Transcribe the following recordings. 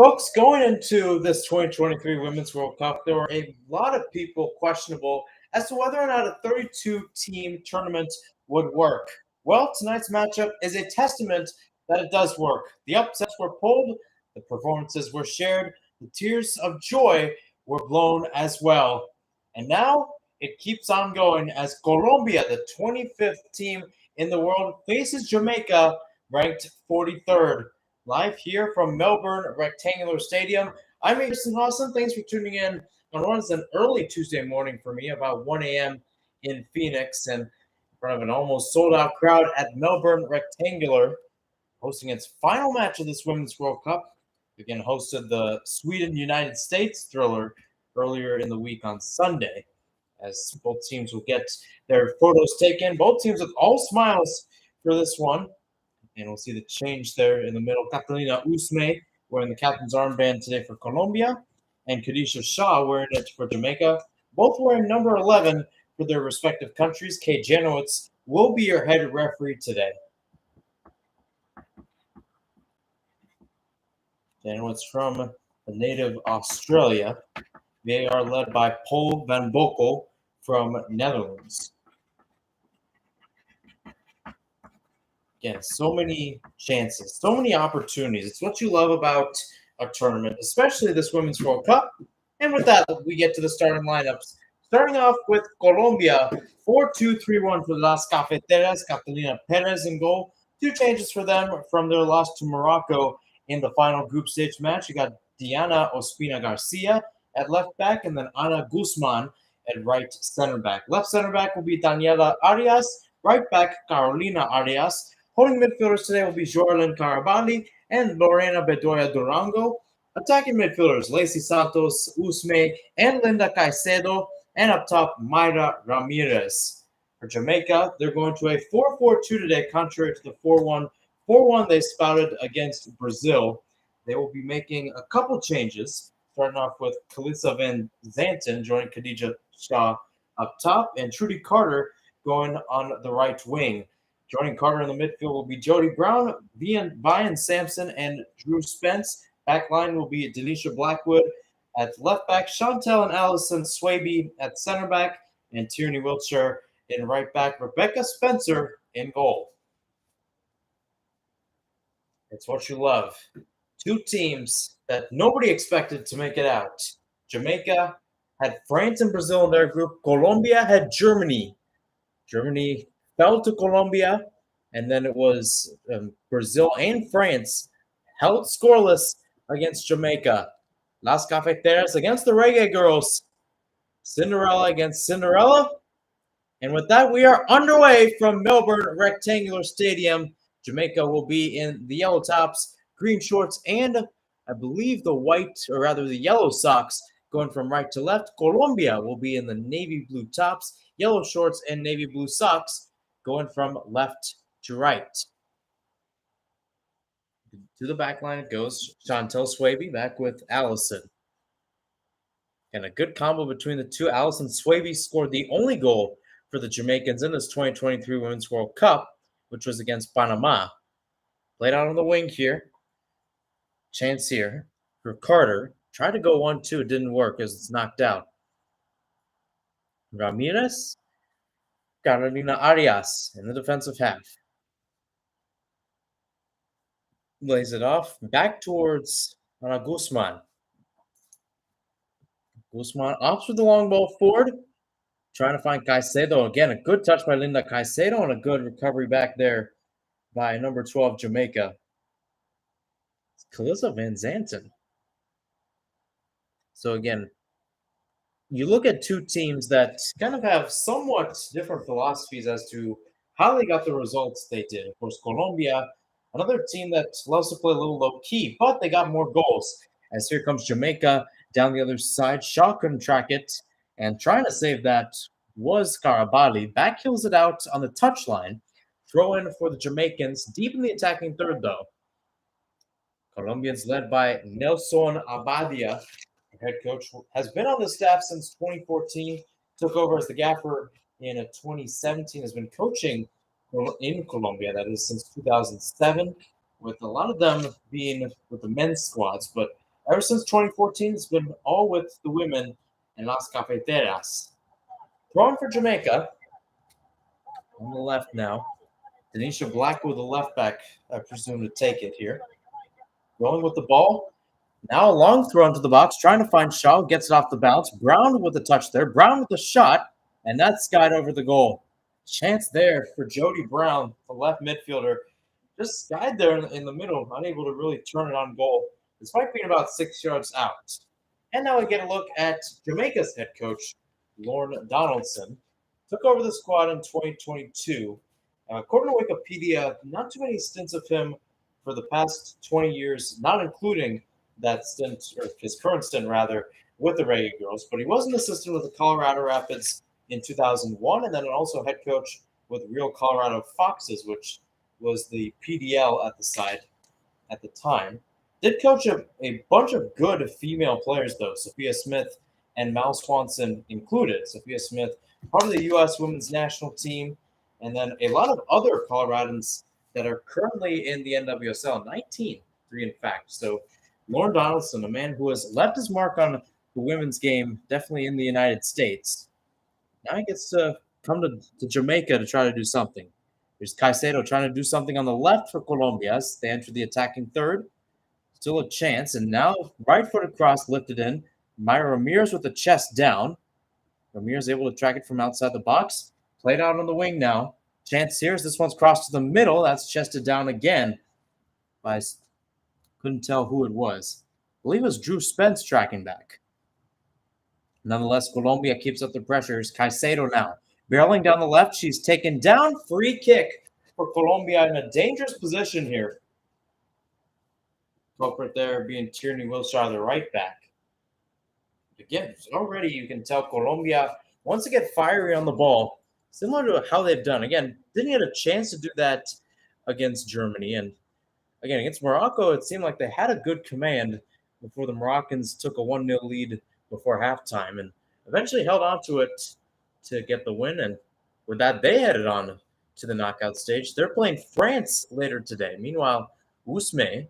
Folks, going into this 2023 Women's World Cup, there were a lot of people questionable as to whether or not a 32-team tournament would work. Well, tonight's matchup is a testament that it does work. The upsets were pulled, the performances were shared, the tears of joy were blown as well. And now it keeps on going as Colombia, the 25th team in the world, faces Jamaica, ranked 43rd. Live here from Melbourne Rectangular Stadium. I'm Anderson Hawson. Thanks for tuning in on what is an early Tuesday morning for me, about 1 a.m. in Phoenix, and in front of an almost sold-out crowd at Melbourne Rectangular, hosting its final match of this Women's World Cup. Again, hosted the Sweden-United States thriller earlier in the week on Sunday, as both teams will get their photos taken. Both teams with all smiles for this one. And we'll see the change there in the middle. Catalina Usme wearing the captain's armband today for Colombia, and Khadijah Shah wearing it for Jamaica. Both wearing number 11 for their respective countries. Kay Janowitz will be your head referee today. Janowitz from the native Australia. They are led by Paul van Bokel from Netherlands. Again, so many chances, so many opportunities. It's what you love about a tournament, especially this Women's World Cup. And with that, we get to the starting lineups. Starting off with Colombia, 4-2-3-1 for Las Cafeteras. Catalina Perez in goal. Two changes for them from their loss to Morocco in the final group stage match. You got Diana Ospina Garcia at left back, and then Ana Guzman at right center back. Left center back will be Daniela Arias. Right back, Carolina Arias. Holding midfielders today will be Jorlyn Carabali and Lorena Bedoya Durango. Attacking midfielders, Lacey Santos, Usme, and Linda Caicedo. And up top, Mayra Ramirez. For Jamaica, they're going to a 4-4-2 today, contrary to the 4-1-4-1 they spouted against Brazil. They will be making a couple changes, starting off with Kalissa Van Zanten joining Khadijah Shah up top, and Trudy Carter going on the right wing. Joining Carter in the midfield will be Jody Brown, Vian Sampson, and Drew Spence. Backline will be Denisha Blackwood at left back, Chantel and Allison Swaby at center back, and Tierney Wiltshire in right back, Rebecca Spencer in goal. It's what you love. Two teams that nobody expected to make it out. Jamaica had France and Brazil in their group. Colombia had Germany. Germany fell to Colombia, and then it was Brazil and France held scoreless against Jamaica. Las Cafeteras against the Reggae Girls. Cinderella against Cinderella. And with that, we are underway from Melbourne Rectangular Stadium. Jamaica will be in the yellow tops, green shorts, and I believe the white, or rather the yellow socks, going from right to left. Colombia will be in the navy blue tops, yellow shorts, and navy blue socks, going from left to right. To the back line it goes. Chantel Swaby back with Allison. And a good combo between the two. Allison Swaby scored the only goal for the Jamaicans in this 2023 Women's World Cup, which was against Panama. Played out on the wing here. Chance here for Carter. Tried to go 1-2. It didn't work as it's knocked out. Ramirez. Carolina Arias in the defensive half. Lays it off. Back towards Ana Guzman. Guzman opts for the long ball forward. Trying to find Caicedo. Again, a good touch by Linda Caicedo and a good recovery back there by number 12, Jamaica. It's Kalissa Van Zanten. So again, you look at two teams that kind of have somewhat different philosophies as to how they got the results they did. Of course, Colombia, another team that loves to play a little low-key, but they got more goals. As here comes Jamaica down the other side. Shaw couldn't track it, and trying to save that was Carabali. Back heels it out on the touchline. Throw in for the Jamaicans, deep in the attacking third, though. Colombians led by Nelson Abadia. Head coach has been on the staff since 2014, took over as the gaffer in 2017, has been coaching in Colombia, that is since 2007, with a lot of them being with the men's squads, but Ever since 2014, it's been all with the women and Las Cafeteras. Throwing for Jamaica on the left now. Denisha Black with the left back, I presume, to take it here. Rolling with the ball. Now a long throw into the box, trying to find Shaw, gets it off the bounce. Brown with the touch there. Brown with the shot, and that's skied over the goal. Chance there for Jody Brown, the left midfielder. Just skied there in the middle, unable to really turn it on goal, despite being about 6 yards out. And now we get a look at Jamaica's head coach, Lorne Donaldson. Took over the squad in 2022. According to Wikipedia, not too many stints of him for the past 20 years, not including that stint, or his current stint rather, with the Reggae Girls. But he was an assistant with the Colorado Rapids in 2001, and then also head coach with Real Colorado Foxes, which was the PDL at the side at the time. Did coach a bunch of good female players, though, Sophia Smith and Mal Swanson included. Sophia Smith, part of the U.S. women's national team, and then a lot of other Coloradans that are currently in the NWSL, 19, three in fact. So Lorne Donaldson, a man who has left his mark on the women's game, definitely in the United States. Now he gets to come to Jamaica to try to do something. There's Caicedo trying to do something on the left for Colombia as they enter the attacking third. Still a chance, and now right-footed cross lifted in. Myra Ramirez with the chest down. Ramirez able to track it from outside the box. Played out on the wing now. Chance here as this one's crossed to the middle. That's chested down again. Couldn't tell who it was. I believe it was Drew Spence tracking back. Nonetheless, Colombia keeps up the pressures. Caicedo now. Barreling down the left. She's taken down. Free kick for Colombia in a dangerous position here. Culprit there being Tierney Wilshire, the right back. Again, already you can tell Colombia wants to get fiery on the ball, similar to how they've done. Again, didn't get a chance to do that against Germany. And again, against Morocco, it seemed like they had a good command before the Moroccans took a 1-0 lead before halftime and eventually held on to it to get the win. And with that, they headed on to the knockout stage. They're playing France later today. Meanwhile, Usme,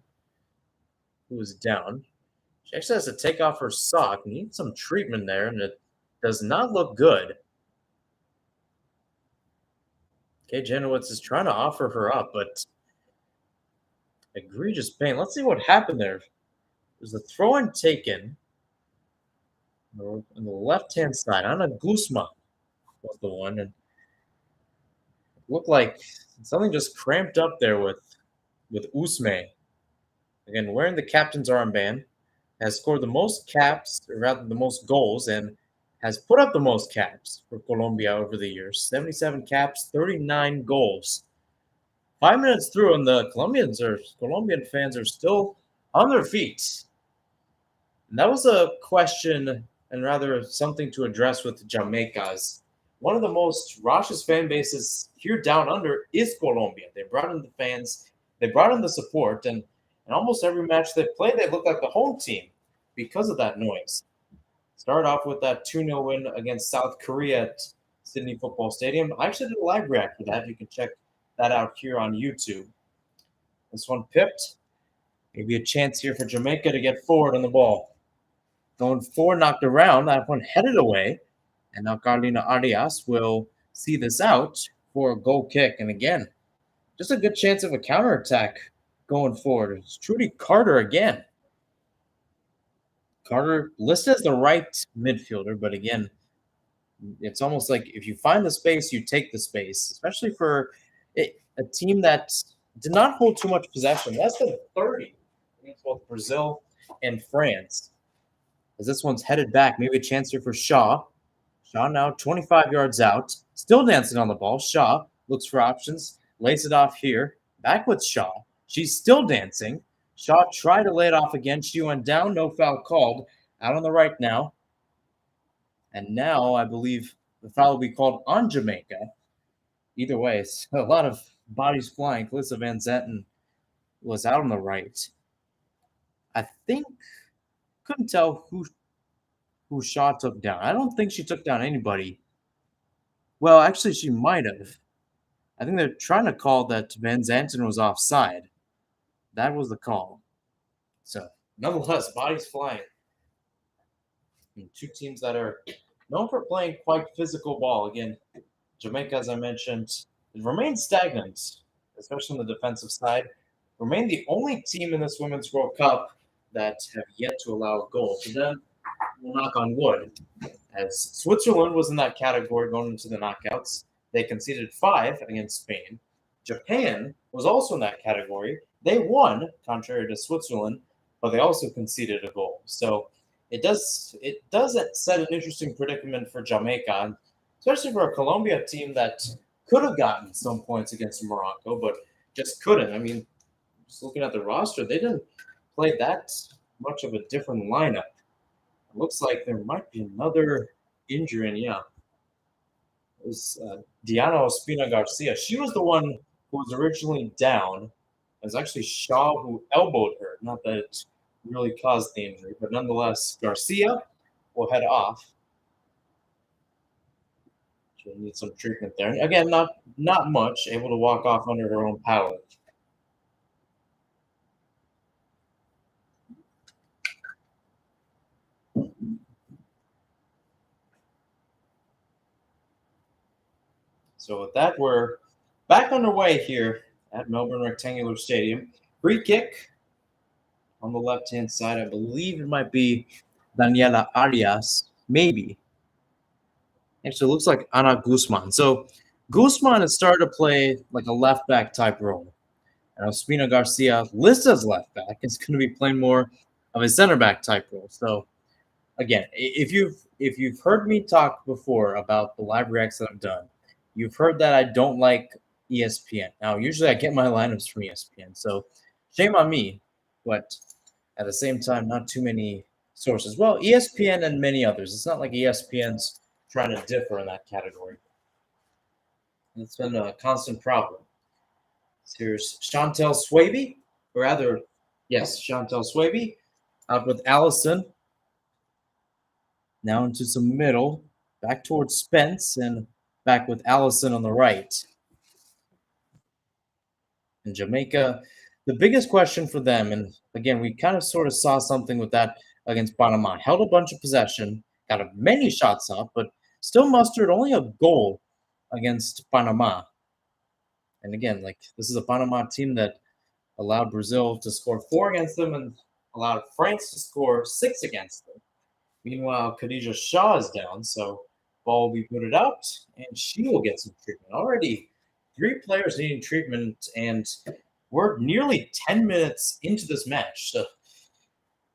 who is down, she actually has to take off her sock. Needs some treatment there, and it does not look good. Okay, Janowitz is trying to offer her up, but egregious pain. Let's see what happened there. There's a throw-in taken on the left-hand side. Ana Guzman was the one, and it looked like something just cramped up there with Usme. Again, wearing the captain's armband, has scored the most caps, or rather the most goals, and has put up the most caps for Colombia over the years. 77 caps, 39 goals. 5 minutes through, and the Colombian fans are still on their feet. And that was a question, and rather something to address with Jamaica's. One of the most raucous fan bases here down under is Colombia. They brought in the fans, they brought in the support, and almost every match they play, they look like the home team because of that noise. Start off with that 2-0 win against South Korea at Sydney Football Stadium. I actually did a live react for that. You can check that out here on YouTube. This one pipped. Maybe a chance here for Jamaica to get forward on the ball. Going forward, knocked around. That one headed away. And now Carolina Arias will see this out for a goal kick. And again, just a good chance of a counterattack going forward. It's Trudy Carter again. Carter listed as the right midfielder, but again, it's almost like if you find the space, you take the space, especially for a team that did not hold too much possession. Less than 30 against both Brazil and France. As this one's headed back, maybe a chance here for Shaw. Shaw now 25 yards out, still dancing on the ball. Shaw looks for options, lays it off here. Back with Shaw. She's still dancing. Shaw tried to lay it off again. She went down. No foul called. Out on the right now. And now I believe the foul will be called on Jamaica. Either way, it's a lot of bodies flying. Calissa Van Zanten was out on the right. I think, couldn't tell who Shaw took down. I don't think she took down anybody. Well, actually, she might have. I think they're trying to call that Van Zanten was offside. That was the call. So nonetheless, bodies flying. And two teams that are known for playing quite physical ball. Again, Jamaica, as I mentioned, remains stagnant, especially on the defensive side. Remain the only team in this Women's World Cup that have yet to allow a goal. To them, we'll knock on wood, as Switzerland was in that category going into the knockouts. They conceded 5 against Spain. Japan was also in that category. They won, contrary to Switzerland, but they also conceded a goal. So it does set an interesting predicament for Jamaica, especially for a Colombia team that could have gotten some points against Morocco, but just couldn't. I mean, just looking at the roster, they didn't play that much of a different lineup. It looks like there might be another injury, and yeah, it was Diana Ospina Garcia. She was the one who was originally down. It was actually Shaw who elbowed her. Not that it really caused the injury, but nonetheless, Garcia will head off. She'll need some treatment there. And again, not much. Able to walk off under her own power. So with that, we're back underway here at Melbourne Rectangular Stadium. Free kick on the left-hand side. I believe it might be Daniela Arias, maybe. Actually, it looks like Ana Guzman. So Guzman has started to play like a left-back type role. And Ospina Garcia, listed as left-back, is going to be playing more of a center-back type role. So again, if you've heard me talk before about the live reacts that I've done, you've heard that I don't like ESPN. Now, usually I get my lineups from ESPN, so shame on me. But at the same time, not too many sources. Well, ESPN and many others. It's not like ESPN's trying to differ in that category. It's been a constant problem. So here's Chantel Swaby, or rather, yes, Chantel Swaby, out with Allison. Now into some middle, back towards Spence, and back with Allison on the right. In Jamaica, the biggest question for them, and again, we kind of sort of saw something with that against Panama. Held a bunch of possession, got many shots up, but still mustered only a goal against Panama. And again, like this is a Panama team that allowed Brazil to score 4 against them and allowed France to score 6 against them. Meanwhile, Khadija Shaw is down, so ball will be put out, and she will get some treatment. Already 3 players needing treatment, and we're nearly 10 minutes into this match. So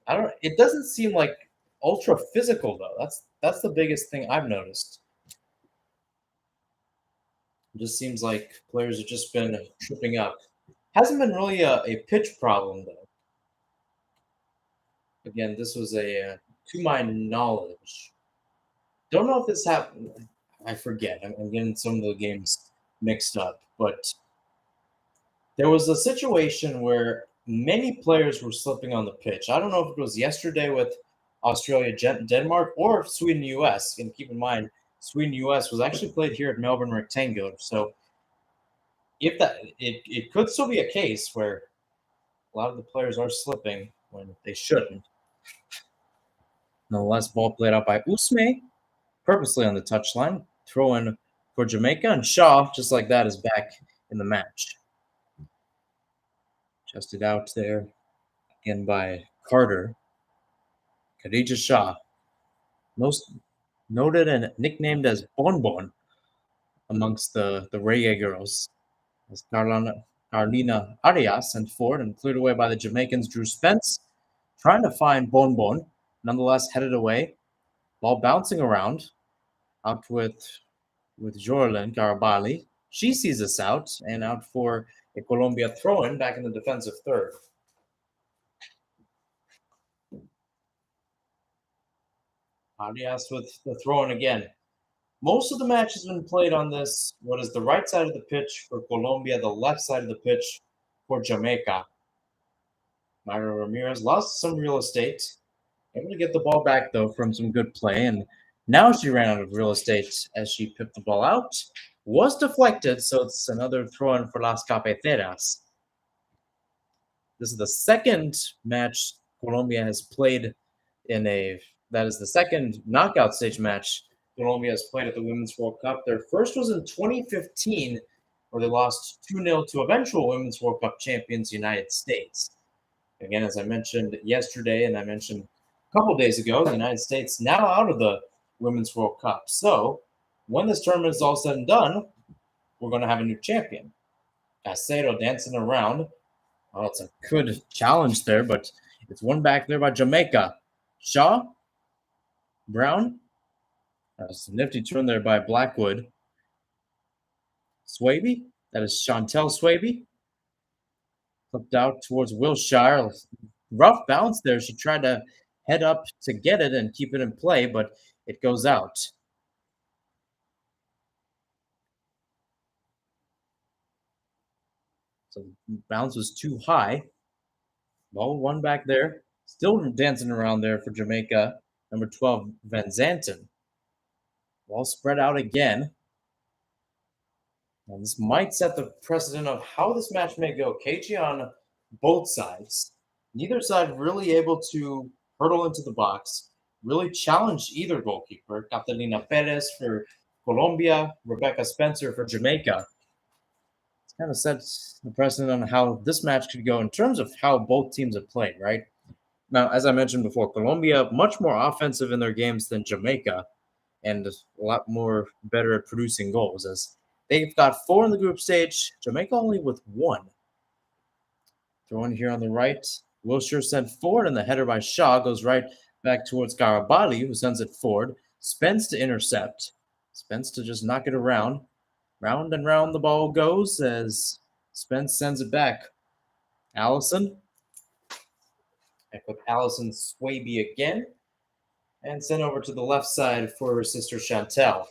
I don't. It doesn't seem like ultra physical though. That's the biggest thing I've noticed. It just seems like players have just been tripping up. Hasn't been really a pitch problem though. Again, this was to my knowledge. Don't know if this happened. I forget. I'm getting some of the games mixed up, but there was a situation where many players were slipping on the pitch. I don't know if it was yesterday with Australia, Denmark, or Sweden, US. And keep in mind, Sweden, US was actually played here at Melbourne Rectangular. So if that, it could still be a case where a lot of the players are slipping when they shouldn't. Nonetheless, ball played out by Usme, purposely on the touchline, throw in for Jamaica, and Shaw, just like that, is back in the match. Adjusted out there again by Carter. Khadija Shaw, most noted and nicknamed as Bonbon amongst the reggae girls, as Carlina Arias sent forward and cleared away by the Jamaicans. Drew Spence trying to find Bonbon, nonetheless headed away. Ball bouncing around, out with Jorlin Garabali. She sees us out and out for a Colombia throw-in back in the defensive third. Arias with the throw-in again. Most of the match has been played on this, what is the right side of the pitch for Colombia, the left side of the pitch for Jamaica. Myra Ramirez lost some real estate. Able to get the ball back, though, from some good play. And now she ran out of real estate as she picked the ball out. Was deflected, so it's another throw-in for Las Cafeteras. This is the second match Colombia has played in a that is the second knockout stage match Colombia has played at the Women's World Cup. Their first was in 2015, where they lost 2-0 to eventual Women's World Cup champions United States. Again, as I mentioned yesterday, and I mentioned a couple days ago, the United States now out of the Women's World Cup. So when this tournament is all said and done, we're going to have a new champion. Caicedo dancing around. Oh, it's a good challenge there, but it's one back there by Jamaica. Shaw, Brown. That's a nifty turn there by Blackwood. Swaby. That is Chantel Swaby. Flipped out towards Wilshire. Rough bounce there. She tried to head up to get it and keep it in play, but it goes out. So the bounce was too high. Ball one back there. Still dancing around there for Jamaica. Number 12, Van Zanten. Ball spread out again. And this might set the precedent of how this match may go. KG on both sides. Neither side really able to hurdle into the box, really challenge either goalkeeper. Catalina Perez for Colombia, Rebecca Spencer for Jamaica. It's kind of sets the precedent on how this match could go in terms of how both teams have played, right? Now, as I mentioned before, Colombia much more offensive in their games than Jamaica, and a lot more better at producing goals, as they've got 4 in the group stage, Jamaica only with 1. Throwing here on the right, Wilshire sent forward, and the header by Shaw goes right back towards Garibali, who sends it forward. Spence to intercept. Spence to just knock it around. Round and round the ball goes as Spence sends it back. Allison. Back with Allison Swaby again. And sent over to the left side for her sister Chantel.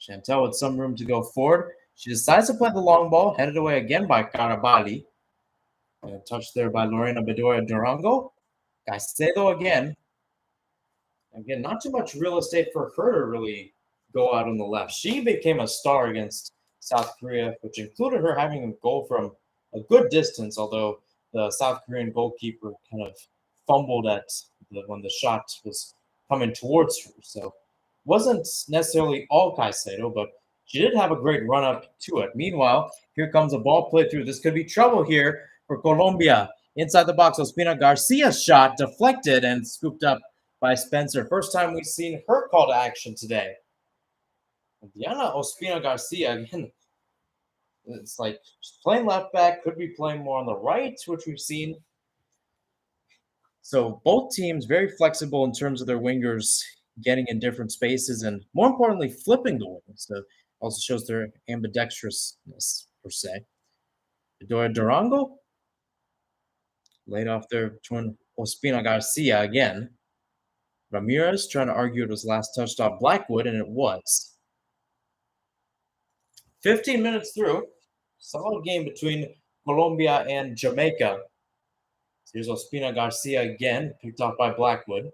Chantel with some room to go forward. She decides to play the long ball, headed away again by Garibali. And touched there by Lorena Bedoya Durango. Caicedo again. Again, not too much real estate for her to really go out on the left. She became a star against South Korea, which included her having a goal from a good distance, although the South Korean goalkeeper kind of fumbled when the shot was coming towards her. So wasn't necessarily all Caicedo, but she did have a great run up to it. Meanwhile, here comes a ball played through. This could be trouble here for Colombia. Inside the box, Ospina Garcia's shot deflected and scooped up by Spencer. First time we've seen her call to action today. Diana Ospina Garcia, again, it's like she's playing left back, could be playing more on the right, which we've seen. So both teams very flexible in terms of their wingers getting in different spaces and, more importantly, flipping the wings. So also shows their ambidextrousness, per se. Bedoya Durango laid off there to Ospina Garcia again. Ramirez trying to argue it was last touched off Blackwood, and it was. 15 minutes through, solid game between Colombia and Jamaica. Here's Ospina Garcia again, picked off by Blackwood.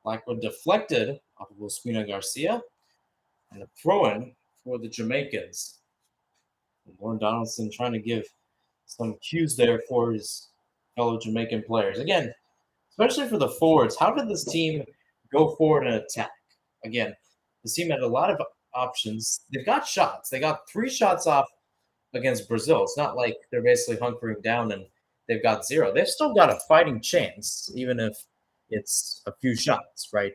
Blackwood deflected off of Ospina Garcia, and a throw-in for the Jamaicans. And Warren Donaldson trying to give some cues there for his fellow Jamaican players. Again, especially for the forwards, how did this team go forward and attack? Again, this team had a lot of options. They've got shots. They got 3 shots off against Brazil. It's not like they're basically hunkering down and they've got 0. They've still got a fighting chance, even if it's a few shots, right?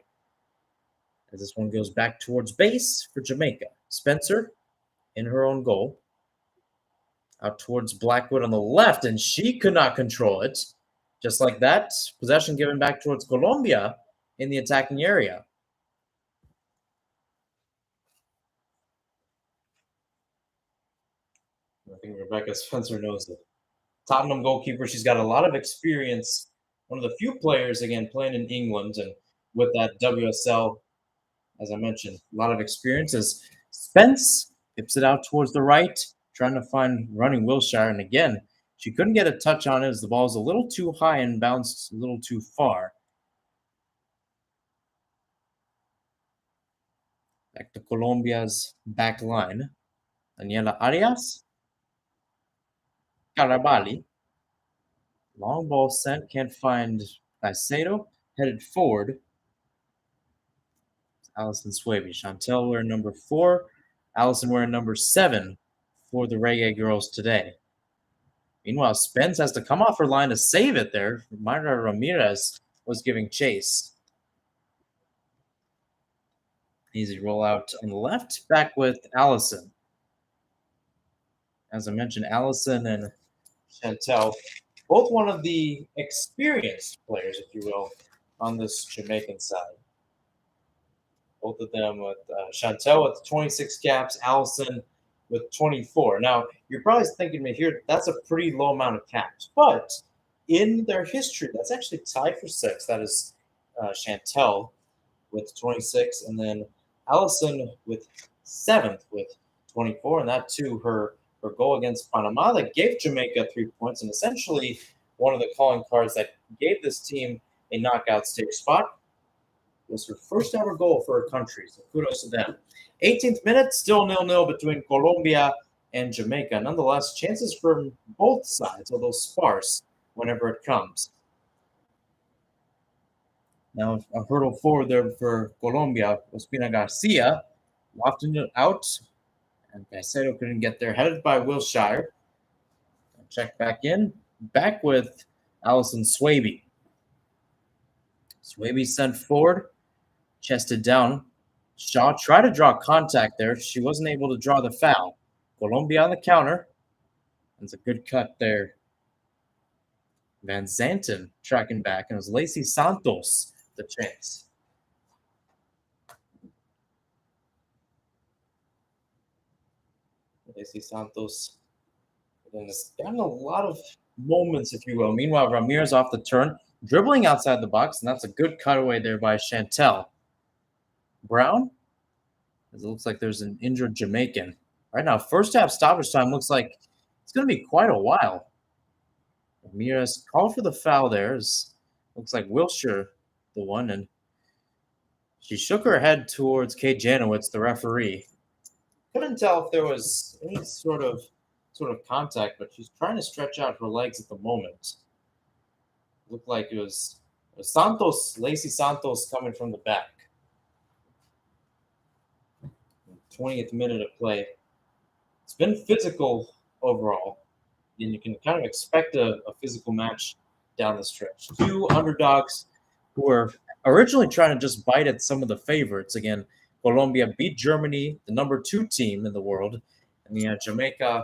As this one goes back towards base for Jamaica. Spencer in her own goal. Out towards Blackwood on the left, and she could not control it. Just like that, possession given back towards Colombia in the attacking area. I think Rebecca Spencer knows it. Tottenham goalkeeper. She's got a lot of experience. One of the few players, again, playing in England and with that WSL, as I mentioned, a lot of experience. As Spence tips it out towards the right, trying to find running Wilshire. And again, she couldn't get a touch on it as the ball was a little too high and bounced a little too far. Back to Colombia's back line. Daniela Arias. Carabali. Long ball sent, can't find Caicedo. Headed forward, Allison Swaby. Chantel wearing number 4. Allison wearing number 7 for the Reggae Girls today. Meanwhile, Spence has to come off her line to save it there. Mayra Ramirez was giving chase. Easy rollout on the left. Back with Allison. As I mentioned, Allison and Chantel, both one of the experienced players, if you will, on this Jamaican side. Both of them with Chantel with 26 caps, Allison with 24. Now, you're probably thinking to me here, that's a pretty low amount of caps. But in their history, that's actually tied for 6. That is Chantel with 26, and then Allison with 7th with 24. And that, too, her goal against Panama that gave Jamaica 3 points, and essentially one of the calling cards that gave this team a knockout stage spot was her first ever goal for her country. So kudos to them. 18th minute, still 0-0 between Colombia and Jamaica. Nonetheless, chances from both sides, although sparse whenever it comes. Now, a hurdle forward there for Colombia. Ospina Garcia wafting it out, and Caicedo couldn't get there. Headed by Wilshire. Check back in. Back with Allison Swaby. Swaby sent forward. Chested down. Shaw tried to draw contact there. She wasn't able to draw the foul. Colombia on the counter. That's a good cut there. Van Zanten tracking back, and it was Lacey Santos the chance. Lacey Santos has gotten a lot of moments, if you will. Meanwhile, Ramirez off the turn, dribbling outside the box, and that's a good cutaway there by Chantel. Brown, as it looks like there's an injured Jamaican. Right now, first half stoppage time looks like it's going to be quite a while. Ramirez called for the foul there. Looks like Wilshire the one, and she shook her head towards Kate Janowitz, the referee. Couldn't tell if there was any sort of contact, but she's trying to stretch out her legs at the moment. Looked like it was Santos, Lacey Santos coming from the back. 20th minute of play. It's been physical overall, and you can kind of expect a physical match down the stretch. 2 underdogs who were originally trying to just bite at some of the favorites. Again, Colombia beat Germany, the number 2 team in the world, and Jamaica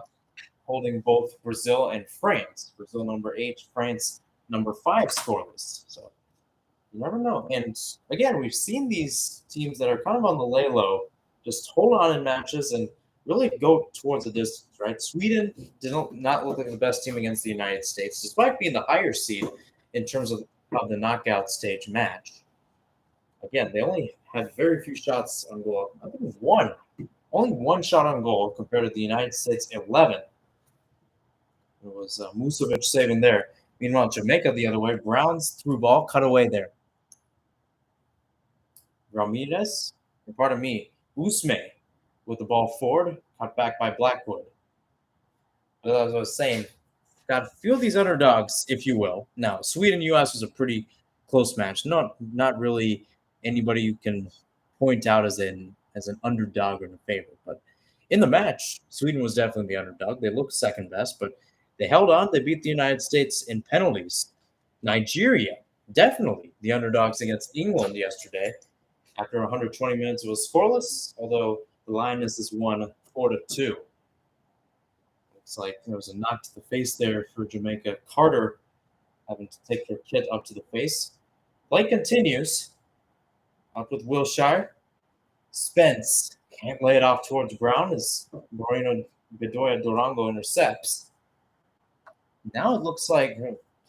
holding both Brazil and France. Brazil number 8, France number 5 scoreless. So you never know. And again, we've seen these teams that are kind of on the lay low just hold on in matches and really go towards the distance, right? Sweden did not look like the best team against the United States, despite being the higher seed in terms of the knockout stage match. Again, they only had very few shots on goal. I think it was one. Only 1 shot on goal compared to the United States 11. It was Musovic saving there. Meanwhile, Jamaica the other way. Brown's through ball, cut away there. Ramirez, pardon me, Usme with the ball forward, cut back by Blackwood. As I was saying, got a few of these underdogs, if you will. Now, Sweden-U.S. was a pretty close match. Not really anybody you can point out as an underdog or a favorite. But in the match, Sweden was definitely the underdog. They looked second best, but they held on. They beat the United States in penalties. Nigeria, definitely the underdogs against England yesterday. After 120 minutes, it was scoreless, although the Lionesses is won 4-2. Looks like there was a knock to the face there for Jamaica. Carter having to take her kit up to the face. Play continues. Up with Wilshire. Spence can't lay it off towards Brown as Moreno Bedoya Durango intercepts. Now it looks like,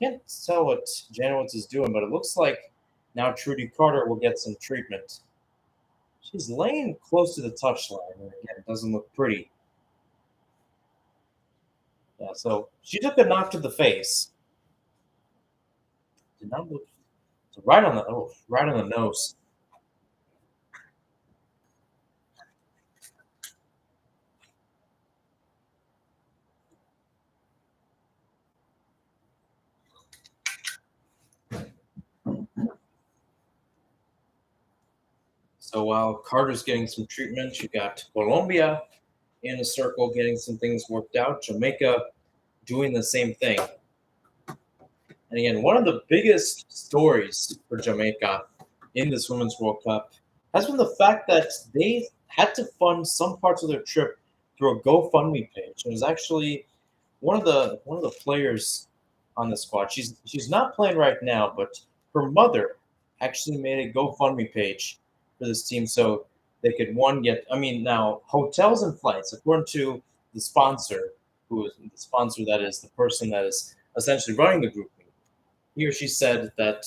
can't tell what Janowitz is doing, but it looks like now Trudy Carter will get some treatment. She's laying close to the touchline, and again, it doesn't look pretty. Yeah, so she took a knock to the face. Did not look right on the nose. So while Carter's getting some treatment, you got Colombia in a circle getting some things worked out. Jamaica doing the same thing. And again, one of the biggest stories for Jamaica in this Women's World Cup has been the fact that they had to fund some parts of their trip through a GoFundMe page. It was actually one of the players on the squad. She's not playing right now, but her mother actually made a GoFundMe page for this team so they could one get. I mean, now hotels and flights, according to the sponsor, who is the sponsor that is the person that is essentially running the group. He or she said that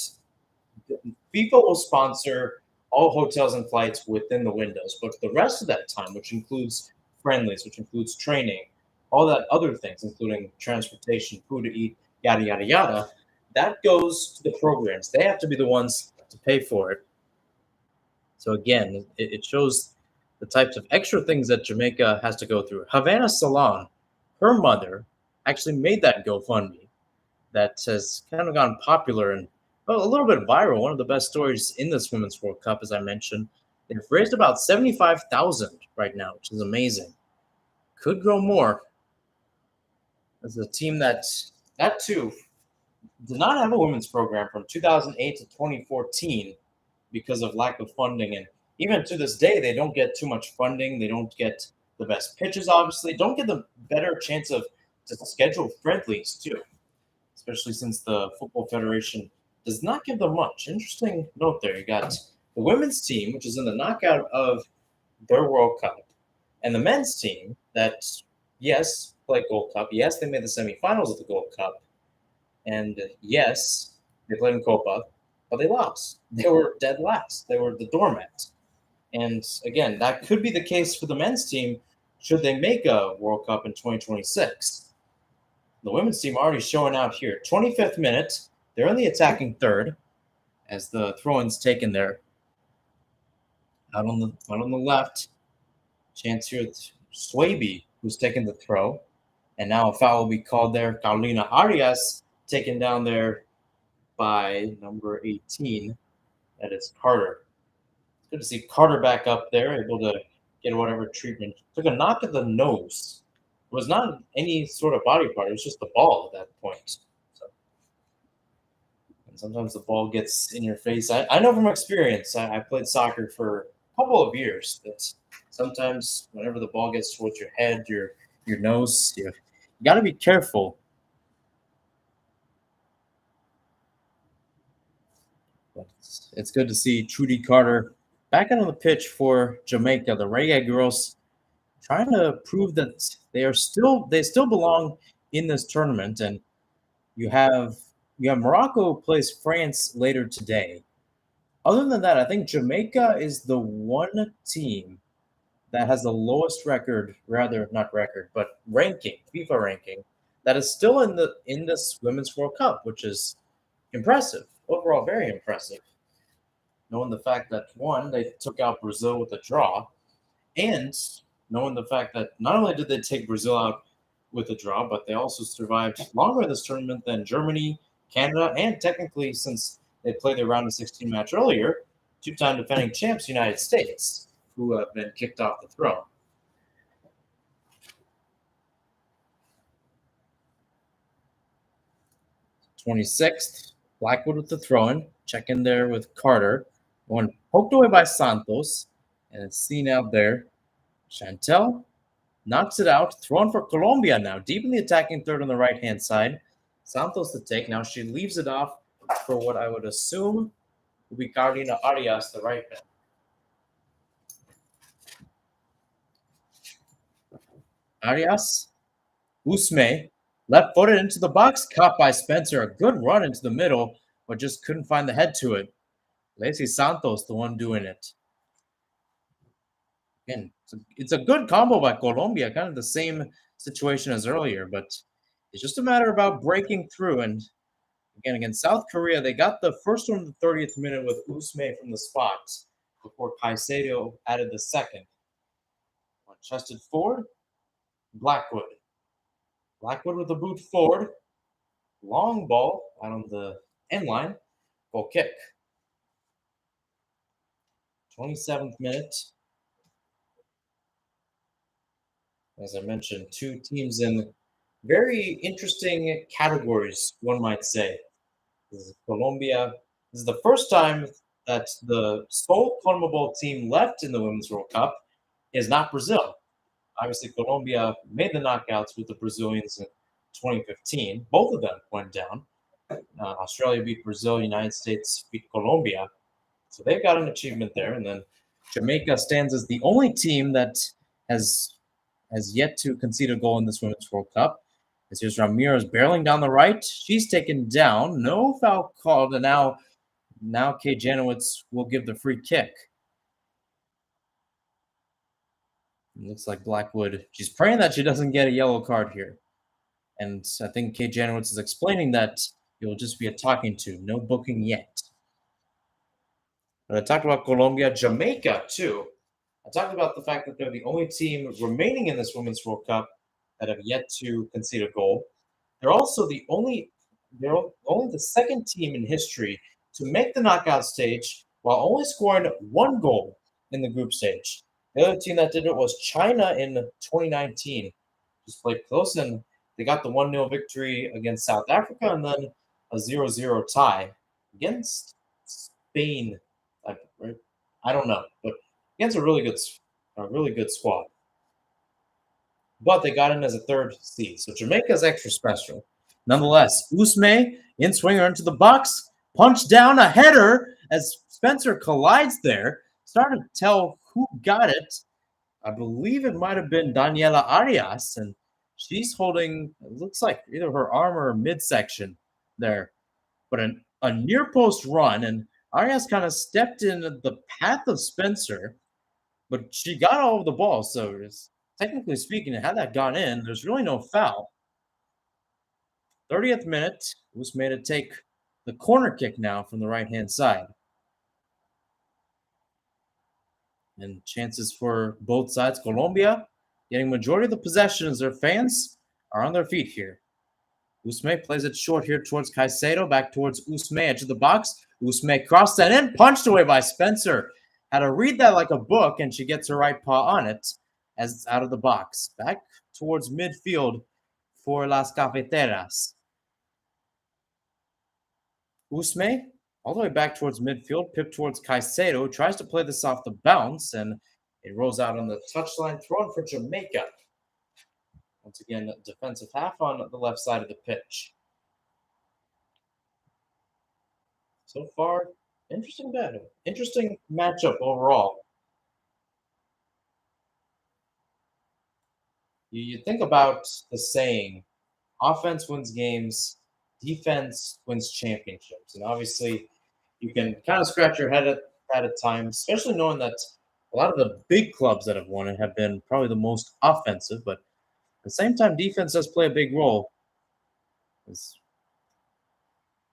FIFA will sponsor all hotels and flights within the windows, but the rest of that time, which includes friendlies, which includes training, all that other things, including transportation, food to eat, yada yada yada, that goes to the programs. They have to be the ones to pay for it. So again, it shows the types of extra things that Jamaica has to go through. Havana Salon, her mother, actually made that GoFundMe that has kind of gone popular and well, a little bit viral. One of the best stories in this Women's World Cup, as I mentioned. They've raised about 75,000 right now, which is amazing. Could grow more. As a team that too did not have a women's program from 2008 to 2014 because of lack of funding, and even to this day, they don't get too much funding. They don't get the best pitches, obviously. Don't get the better chance of to schedule friendlies too, especially since the Football Federation does not give them much. Interesting note there. You got the women's team, which is in the knockout of their World Cup, and the men's team that, yes, played Gold Cup. Yes, they made the semifinals of the Gold Cup. And yes, they played in Copa, but they lost. They were dead last. They were the doormat. And again, that could be the case for the men's team should they make a World Cup in 2026. The women's team already showing out here. 25th minute, they're in the attacking third as the throw-in's taken there. Out on the left, chance here with Swaby, who's taking the throw. And now a foul will be called there. Carolina Arias taken down there by number 18. That is Carter. It's good to see Carter back up there, able to get whatever treatment. Took a knock at the nose. It was not any sort of body part. It was just the ball at that point. So, and sometimes the ball gets in your face. I know from experience. I played soccer for a couple of years. That sometimes whenever the ball gets towards your head, your nose, you got to be careful. But it's good to see Trudy Carter back out on the pitch for Jamaica. The Reggae Girls trying to prove that they still belong in this tournament. And you have Morocco plays France later today. Other than that, I think Jamaica is the one team that has the lowest record, rather not record, but ranking, FIFA ranking, that is still in this Women's World Cup, which is impressive. Overall, very impressive. Knowing the fact that one, they took out Brazil with a draw, and knowing the fact that not only did they take Brazil out with a draw, but they also survived longer in this tournament than Germany, Canada, and technically, since they played their round of 16 match earlier, two-time defending champs United States, who have been kicked off the throne. '26th, Blackwood with the throw-in, check in there with Carter, one poked away by Santos, and it's seen out there. Chantel knocks it out, thrown for Colombia now, deep in the attacking third on the right-hand side. Santos to take. Now she leaves it off for what I would assume will be Carolina Arias, the right back. Arias, Usme, left footed into the box, caught by Spencer. A good run into the middle, but just couldn't find the head to it. Lacey Santos, the one doing it. Again, it's a good combo by Colombia, kind of the same situation as earlier, but it's just a matter about breaking through. And again, against South Korea, they got the first one in the 30th minute with Usme from the spot before Caicedo added the second. One chested forward, Blackwood. Blackwood with the boot forward. Long ball out on the end line. Goal kick. 27th minute. As I mentioned, two teams in very interesting categories, one might say. This is Colombia. This is the first time that the sole CONMEBOL team left in the Women's World Cup is not Brazil. Obviously, Colombia made the knockouts with the Brazilians in 2015. Both of them went down. Australia beat Brazil, United States beat Colombia. So they've got an achievement there. And then Jamaica stands as the only team that has has yet to concede a goal in this Women's World Cup. As here's Ramirez barreling down the right. She's taken down. No foul called. And now Kay Janowitz will give the free kick. It looks like Blackwood. She's praying that she doesn't get a yellow card here. And I think Kay Janowitz is explaining that it will just be a talking to. No booking yet. But I talked about Colombia, Jamaica too. I talked about the fact that they're the only team remaining in this Women's World Cup that have yet to concede a goal. They're also they're only the second team in history to make the knockout stage while only scoring one goal in the group stage. The other team that did it was China in 2019. Just played close, and they got the 1-0 victory against South Africa and then a 0-0 tie against Spain. I don't know, but against a really good squad. But they got in as a third seed, so Jamaica's extra special. Nonetheless, Usme in swinger into the box, punched down a header as Spencer collides there. Started to tell who got it. I believe it might have been Daniela Arias, and she's holding, it looks like either her arm or her midsection there. But a near post run, and Arias kind of stepped in the path of Spencer, but she got all of the ball. So technically speaking, had that gone in, there's really no foul. 30th minute, was made to take the corner kick now from the right-hand side. And chances for both sides. Colombia getting majority of the possession as their fans are on their feet here. Usme plays it short here towards Caicedo, back towards Usme, edge of the box. Usme crossed that in, punched away by Spencer. Had to read that like a book, and she gets her right paw on it as it's out of the box. Back towards midfield for Las Cafeteras. Usme, all the way back towards midfield, pipped towards Caicedo, tries to play this off the bounce, and it rolls out on the touchline, thrown for Jamaica. Once again, defensive half on the left side of the pitch. So far, interesting battle. Interesting matchup overall. You think about the saying, offense wins games, defense wins championships. And obviously, you can kind of scratch your head at that at times, especially knowing that a lot of the big clubs that have won it have been probably the most offensive, but at the same time, defense does play a big role.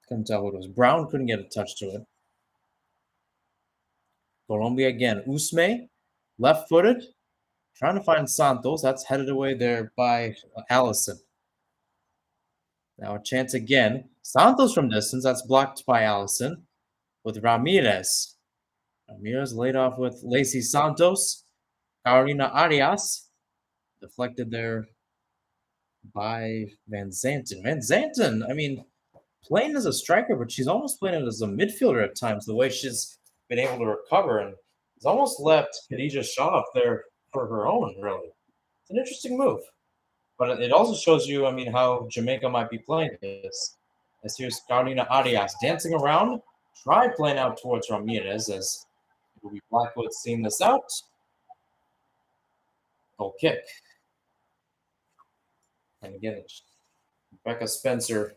Couldn't tell who it was. Brown couldn't get a touch to it. Colombia again. Usme, left-footed, trying to find Santos. That's headed away there by Allison. Now a chance again. Santos from distance. That's blocked by Allison with Ramirez. Ramirez laid off with Lacey Santos. Carolina Arias deflected there by Van Zanten. Van Zanten, I mean, playing as a striker, but she's almost playing as a midfielder at times, the way she's been able to recover, and has almost left Khadija Shaw up there for her own, really. It's an interesting move. But it also shows you, I mean, how Jamaica might be playing this. As here's Carolina Arias dancing around, try playing out towards Ramirez as it will be Blackwood seeing this out. Goal kick. And again, Rebecca Spencer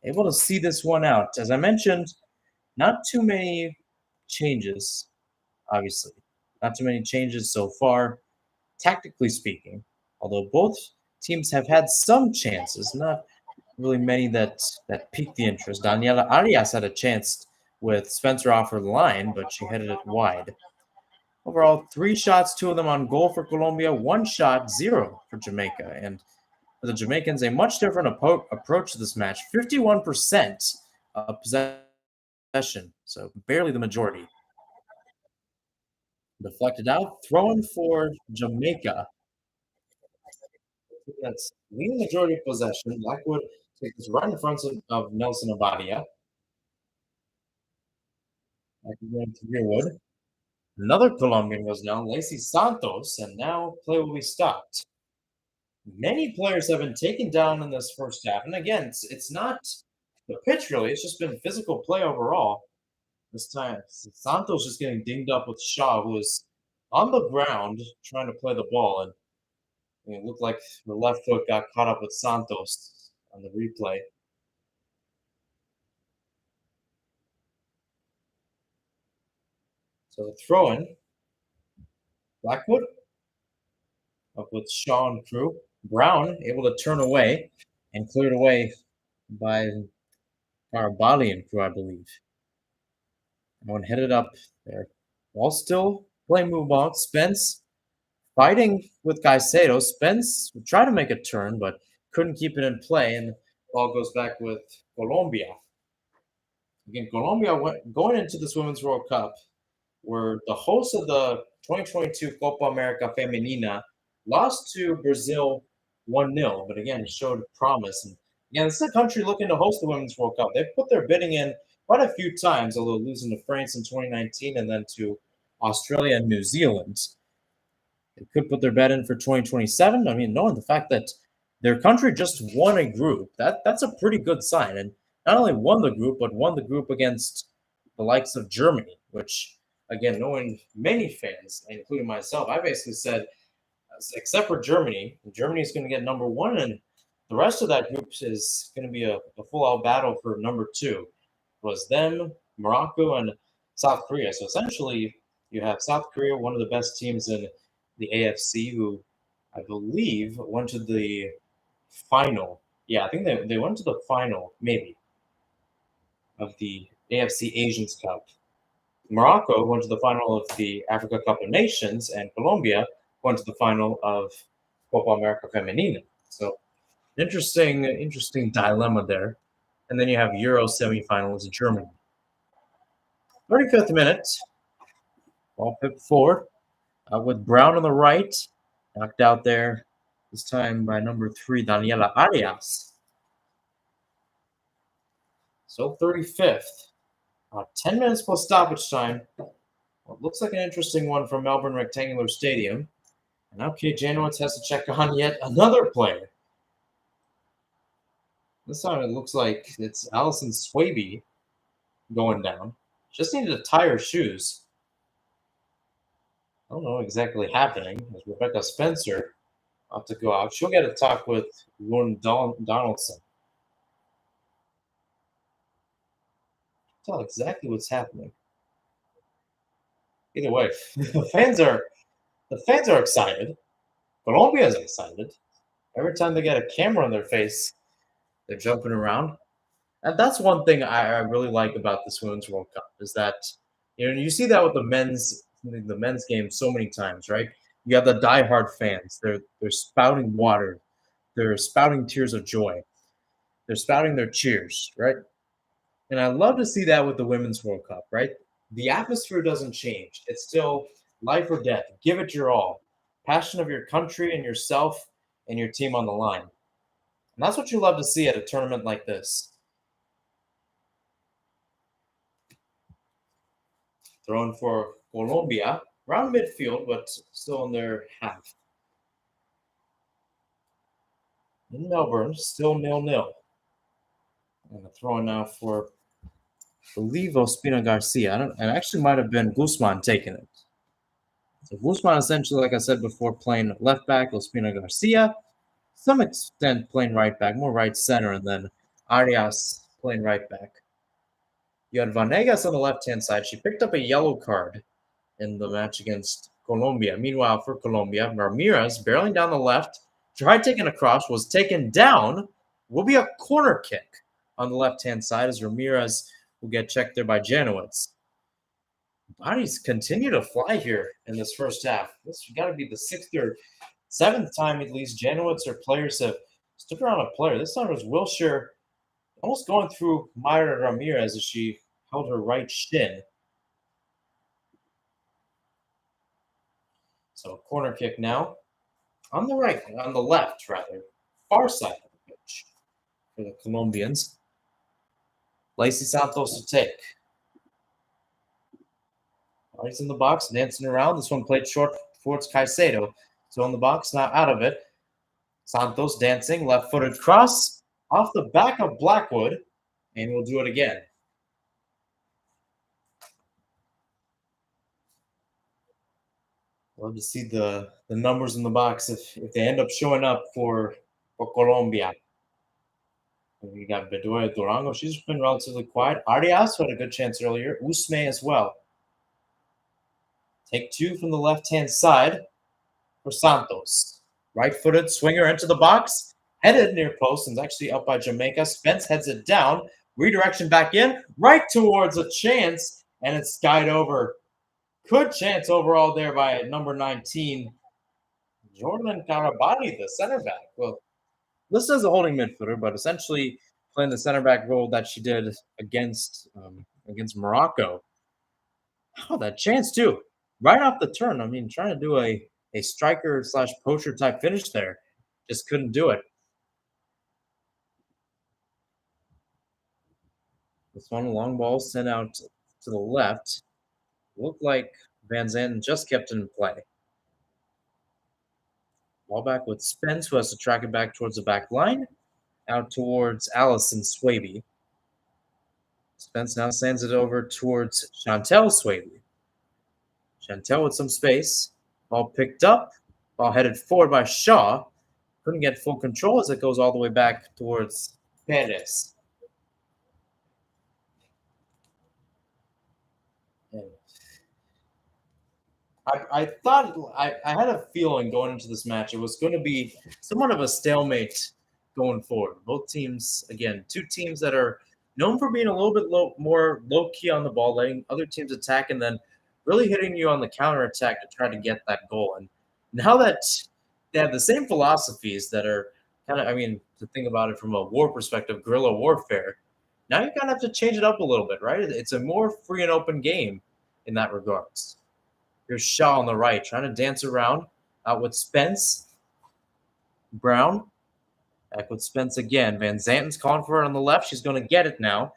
able to see this one out. As I mentioned, not too many changes, obviously. Not too many changes so far, tactically speaking. Although both teams have had some chances, not really many that piqued the interest. Daniela Arias had a chance with Spencer off her line, but she headed it wide. Overall, 3 shots, 2 of them on goal for Colombia, 1 shot, 0 for Jamaica. And for the Jamaicans, a much different approach to this match. 51% of possession, so barely the majority. Deflected out, thrown for Jamaica. That's leading majority of possession. Blackwood takes this right in front of Nelson Abadia. Back again to Yearwood. Another Colombian goes down, Lacey Santos, and now play will be stopped. Many players have been taken down in this first half. And again, it's not the pitch really, it's just been physical play overall. This time, Santos just getting dinged up with Shaw, who was on the ground trying to play the ball. And it looked like the left foot got caught up with Santos on the replay. So the throw in, Blackwood up with Shaw and crew. Brown able to turn away and cleared away by Carabali and crew, I believe. One headed up there. Ball still playing move ball. Spence fighting with Caicedo. Spence tried to make a turn, but couldn't keep it in play, and the ball goes back with Colombia. Again, Colombia going into this Women's World Cup were the hosts of the 2022 Copa America Femenina, lost to Brazil 1-0, but again, showed promise. And again, this is a country looking to host the Women's World Cup. They've put their bidding in quite a few times, although losing to France in 2019 and then to Australia and New Zealand. They could put their bet in for 2027. I mean, knowing the fact that their country just won a group, that's a pretty good sign. And not only won the group, but won the group against the likes of Germany, which, again, knowing many fans, including myself, I basically said, except for Germany, Germany is going to get number one, and the rest of that group is going to be a full-out battle for number two. It was them, Morocco, and South Korea. So essentially, you have South Korea, one of the best teams in the AFC, who I believe went to the final. Yeah, I think they went to the final, maybe, of the AFC Asians Cup. Morocco went to the final of the Africa Cup of Nations, and Colombia went to the final of Copa America Femenina. So interesting dilemma there. And then you have Euro semifinals in Germany. 35th minute, ball pipped forward with Brown on the right, knocked out there this time by number 3, Daniela Arias. So 35th, 10 minutes plus stoppage time. Well, it looks like an interesting one from Melbourne Rectangular Stadium. And now Kate Janowitz has to check on yet another player. This time it looks like it's Allison Swaby going down. Just needed to tie her shoes. I don't know exactly happening. As Rebecca Spencer have to go out. She'll get a talk with Lauren Donaldson. Tell exactly what's happening. Either way, the fans are excited. Colombia is excited. Every time they get a camera on their face, they're jumping around. And that's one thing I really like about this Women's World Cup is that you see that with the men's game so many times, right? You have the diehard fans. They're spouting water. They're spouting tears of joy. They're spouting their cheers, right? And I love to see that with the Women's World Cup, right? The atmosphere doesn't change. It's still life or death. Give it your all. Passion of your country and yourself and your team on the line. And that's what you love to see at a tournament like this. Thrown for Colombia, around midfield, but still in their half. In Melbourne, still 0-0. And a throw now for, I believe, Ospina Garcia. It actually might have been Guzman taking it. So Guzman, essentially, like I said before, playing left back, Ospina Garcia, some extent playing right back, more right center, and then Arias playing right back. You had Vanegas on the left-hand side. She picked up a yellow card in the match against Colombia. Meanwhile, for Colombia, Ramirez barreling down the left, tried taking a cross, was taken down. Will be a corner kick on the left-hand side as Ramirez will get checked there by Janowitz. Bodies continue to fly here in this first half. This has got to be the 6th or 7th time at least Janowitz or players have stood around a player. This time it was Wilshire almost going through Mayra Ramirez as she held her right shin. So corner kick now on the left, rather, far side of the pitch for the Colombians. Lacey Santos to take. He's in the box, dancing around. This one played short towards Caicedo. So in the box, now out of it. Santos dancing, left-footed cross off the back of Blackwood, and we'll do it again. Love to see the numbers in the box if they end up showing up for Colombia. We got Bedoya Durango. She's been relatively quiet. Arias had a good chance earlier. Usme as well. Take two from the left-hand side for Santos. Right-footed swinger into the box. Headed near post and is actually up by Jamaica. Spence heads it down. Redirection back in. Right towards a chance. And it's skied over. Good chance overall there by number 19. Jordan Carabali, the center back. Well, listed as a holding midfielder, but essentially playing the center back role that she did against Morocco. Oh, that chance too. Right off the turn. I mean, trying to do a striker / poacher type finish there. Just couldn't do it. This one long ball sent out to the left. Looked like Van Zanten just kept it in play. Ball back with Spence, who has to track it back towards the back line. Out towards Allison Swaby. Spence now sends it over towards Chantel Swaby. Chantel with some space. Ball picked up. Ball headed forward by Shaw. Couldn't get full control as it goes all the way back towards Perez. I thought I had a feeling going into this match it was going to be somewhat of a stalemate going forward. Both teams, again, two teams that are known for being a little bit more low key on the ball, letting other teams attack, and then really hitting you on the counter attack to try to get that goal. And now that they have the same philosophies that are kind of, I mean, to think about it from a war perspective, guerrilla warfare. Now you kind of have to change it up a little bit, right? It's a more free and open game in that regards. Here's Shaw on the right, trying to dance around. Out with Spence. Brown. Back with Spence again. Van Zanten's calling for it on the left. She's going to get it now.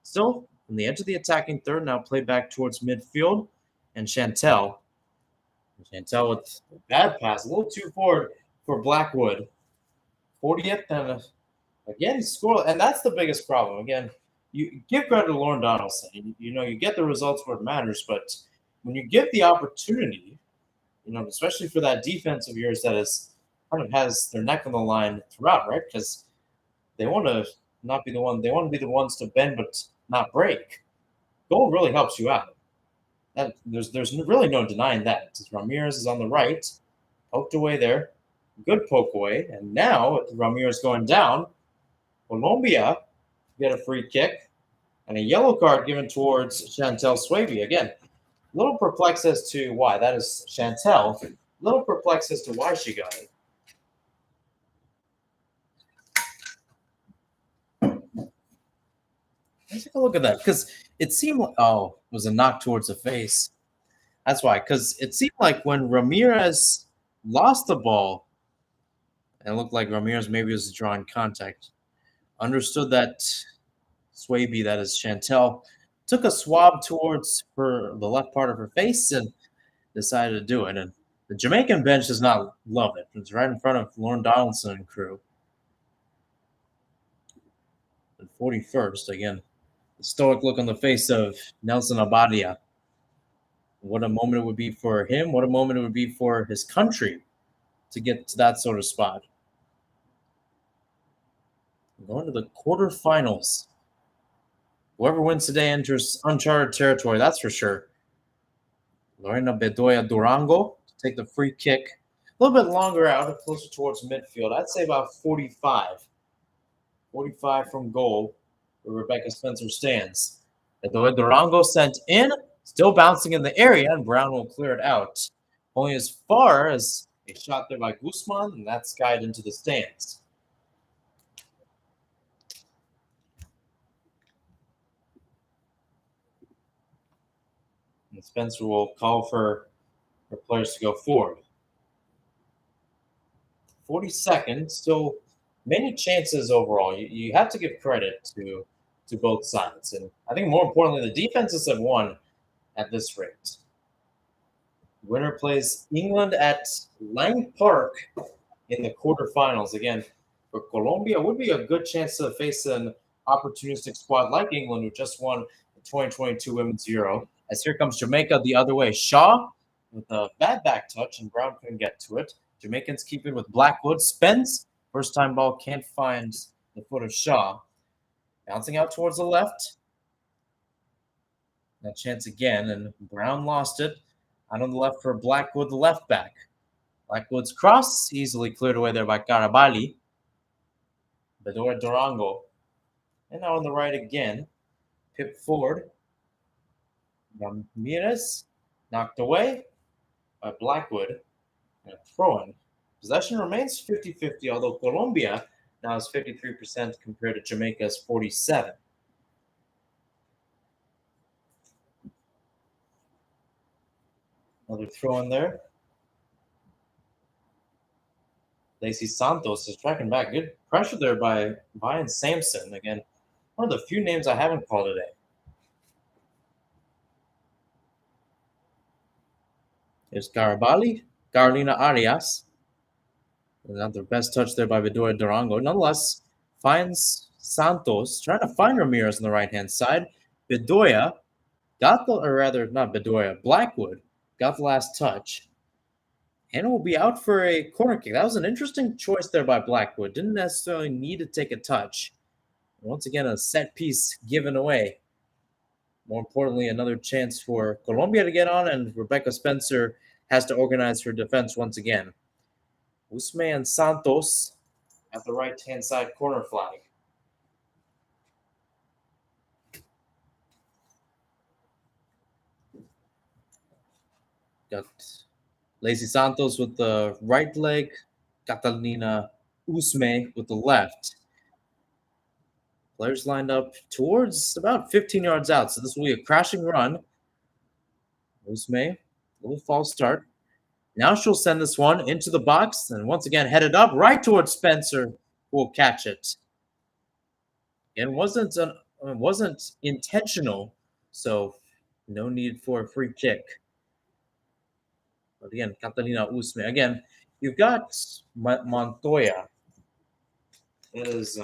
Still from the edge of the attacking third. Now played back towards midfield. And Chantel. Chantel with a bad pass. A little too forward for Blackwood. 40th. And again, score. And that's the biggest problem. Again, you give credit to Lauren Donaldson. You get the results where it matters, but when you give the opportunity, especially for that defense of yours that is kind of has their neck on the line throughout, right? Because they want to not be the one, they want to be the ones to bend but not break. Goal really helps you out. That there's really no denying that. Ramirez is on the right, poked away there, good poke away, and now with Ramirez going down, Colombia get a free kick and a yellow card given towards Chantel Swaby again. A little perplexed as to why. That is Chantel. A little perplexed as to why she got it. Let's take a look at that. Because it seemed like, it was a knock towards the face. That's why. Because it seemed like when Ramirez lost the ball, and it looked like Ramirez maybe was drawing contact, understood that Swaby, that is Chantel, took a swab towards the left part of her face and decided to do it. And the Jamaican bench does not love it. It's right in front of Lauren Donaldson and crew. And 41st, again, the stoic look on the face of Nelson Abadia. What a moment it would be for him. What a moment it would be for his country to get to that sort of spot. We're going to the quarterfinals. Whoever wins today enters uncharted territory, that's for sure. Lorena Bedoya Durango to take the free kick. A little bit longer out, closer towards midfield. I'd say about 45. 45 from goal, where Rebecca Spencer stands. Bedoya Durango sent in, still bouncing in the area, and Brown will clear it out. Only as far as a shot there by Guzman, and that's skied into the stands. And Spencer will call for for players to go forward. 40 seconds, still many chances overall. You have to give credit to both sides. And I think more importantly, the defenses have won at this rate. Winner plays England at Lang Park in the quarterfinals. Again, for Colombia, would be a good chance to face an opportunistic squad like England, who just won the 2022 Women's Euro. As here comes Jamaica the other way. Shaw with a bad back touch, and Brown couldn't get to it. Jamaicans keep it with Blackwood. Spence, first time ball, can't find the foot of Shaw. Bouncing out towards the left. That chance again, and Brown lost it. Out on the left for Blackwood, the left back. Blackwood's cross, easily cleared away there by Carabali. Bedora Durango. And now on the right again. Pip forward. Ramirez knocked away by Blackwood. And a throw-in. Possession remains 50-50, although Colombia now is 53% compared to Jamaica's 47%. Another throw in there. Lacey Santos is tracking back. Good pressure there by Brian Sampson. Again, one of the few names I haven't called today. There's Garabali, Carolina Arias. Another best touch there by Bedora Durango. Nonetheless, finds Santos, trying to find Ramirez on the right-hand side. Bedoya got the, or rather, not Bedoya, Blackwood got the last touch. And will be out for a corner kick. That was an interesting choice there by Blackwood. Didn't necessarily need to take a touch. Once again, a set piece given away. More importantly, another chance for Colombia to get on, and Rebecca Spencer has to organize her defense once again. Usme and Santos at the right-hand side corner flag. Got Lacey Santos with the right leg, Catalina Usme with the left. Players lined up towards about 15 yards out, so this will be a crashing run. Usme, a little false start. Now she'll send this one into the box, and once again headed up right towards Spencer, who will catch it. It wasn't intentional, so no need for a free kick. But again, Catalina Usme. Again, you've got Montoya. It is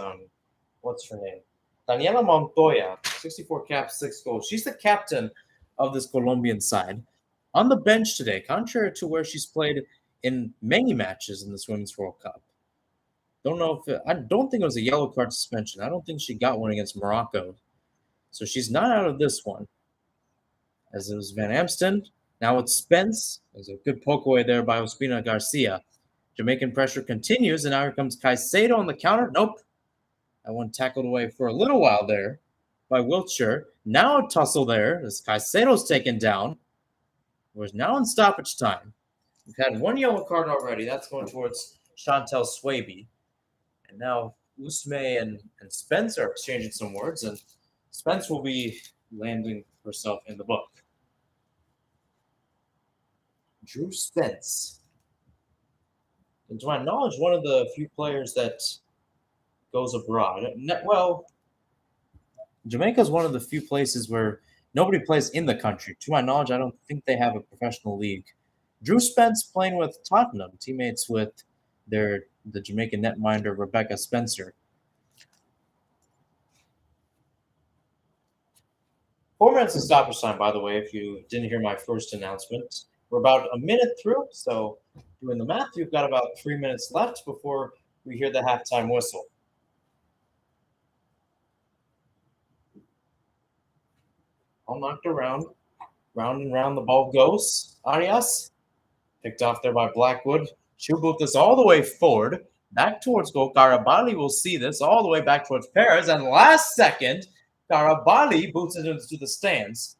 what's her name? Daniela Montoya, 64 caps, 6 goals. She's the captain of this Colombian side. On the bench today, contrary to where she's played in many matches in this Women's World Cup. I don't think it was a yellow card suspension. I don't think she got one against Morocco. So she's not out of this one. As it was Van Amsten. Now it's Spence. There's a good poke away there by Ospina Garcia. Jamaican pressure continues, and now here comes Caicedo on the counter. Nope. That one tackled away for a little while there by Wiltshire. Now a tussle there as Caicedo's taken down. We're now in stoppage time. We've had one yellow card already. That's going towards Chantel Swaby. And now Usme and Spence are exchanging some words, and Spence will be landing herself in the book. Drew Spence. And to my knowledge, one of the few players that goes abroad. Well, Jamaica is one of the few places where nobody plays in the country. To my knowledge, I don't think they have a professional league. Drew Spence playing with Tottenham, teammates with the Jamaican netminder Rebecca Spencer. 4 minutes of stoppage time, by the way, if you didn't hear my first announcement. We're about a minute through, so doing the math, you've got about 3 minutes left before we hear the halftime whistle. All knocked around. Round and round the ball goes. Arias picked off there by Blackwood. She'll boot this all the way forward. Back towards goal. Garabali will see this all the way back towards Perez. And last second, Garabali boots it into the stands.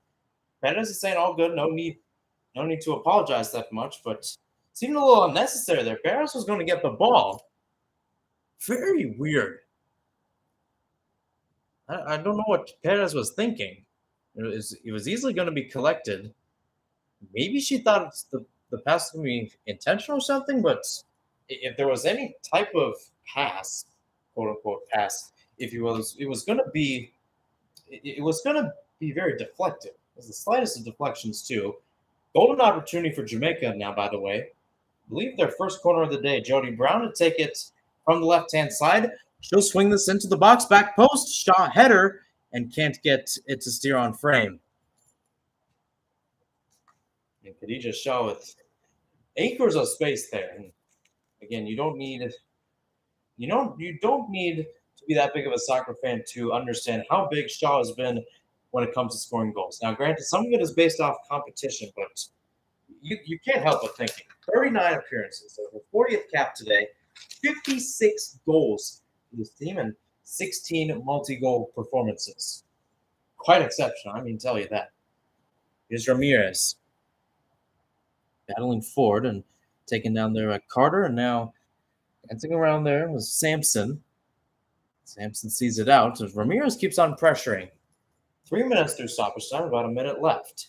Perez is saying all good. No need to apologize that much, but it seemed a little unnecessary there. Perez was going to get the ball. Very weird. I don't know what Perez was thinking. It was easily going to be collected. Maybe she thought the the pass can be intentional or something, but if there was any type of pass, quote unquote pass, if he was, it was gonna be very deflective. There's the slightest of deflections too. Golden opportunity for Jamaica now, by the way. I believe their first corner of the day. Jody Brown to take it from the left-hand side. She'll swing this into the box, back post, shot header, and can't get it to steer on frame. And Khadija Shaw with acres of space there. And again, you don't need to be that big of a soccer fan to understand how big Shaw has been when it comes to scoring goals. Now, granted, some of it is based off competition, but you can't help but thinking 39 appearances, over 40th cap today, 56 goals for this team, and 16 multi-goal performances. Quite exceptional, I mean, tell you that. Here's Ramirez battling forward and taking down there at Carter, and now dancing around there was Sampson. Sampson sees it out as Ramirez keeps on pressuring. 3 minutes through stoppage time, about a minute left.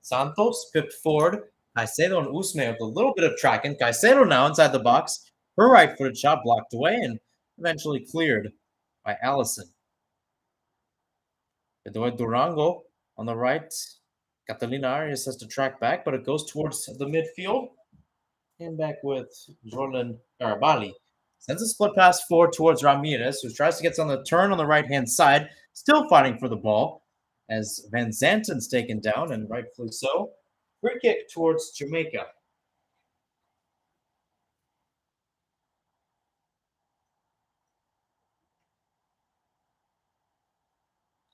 Santos pipped forward. Caicedo and Usme with a little bit of tracking. Caicedo now inside the box. Her right-footed shot blocked away and eventually cleared by Allison. Bedoy Durango on the right. Catalina Arias has to track back, but it goes towards the midfield. And back with Jordan Garabali. Sends a split pass forward towards Ramirez, who tries to get on the turn on the right-hand side. Still fighting for the ball as Van Zanten's taken down, and rightfully so. Free kick towards Jamaica.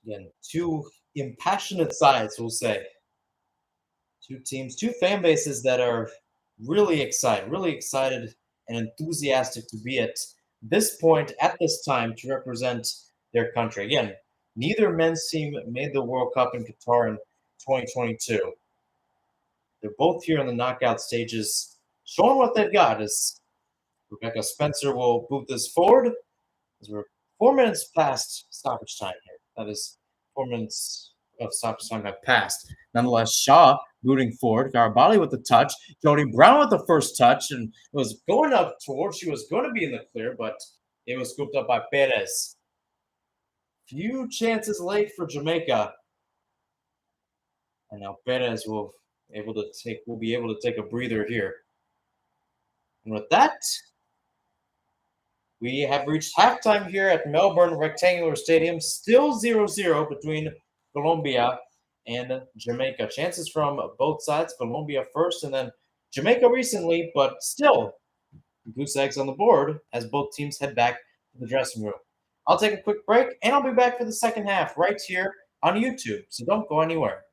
Again, two impassionate sides, we'll say. Two teams, two fan bases that are really excited and enthusiastic to be at this point, at this time, to represent their country. Again, neither men's team made the World Cup in Qatar in 2022. They're both here in the knockout stages, showing what they've got. As Rebecca Spencer will boot this forward, as we're 4 minutes past stoppage time here. That is 4 minutes of stoppage time have passed. Nonetheless, Shaw moving forward. Garabali with the touch. Jody Brown with the first touch, and it was going up towards. She was going to be in the clear, but it was scooped up by Perez. Few chances late for Jamaica, and now Perez will be able to take a breather here. And with that, we have reached halftime here at Melbourne Rectangular Stadium. Still 0-0 between Colombia and Jamaica. Chances from both sides. Colombia first, and then Jamaica recently, but still goose eggs on the board as both teams head back to the dressing room. I'll take a quick break, and I'll be back for the second half right here on YouTube. So don't go anywhere.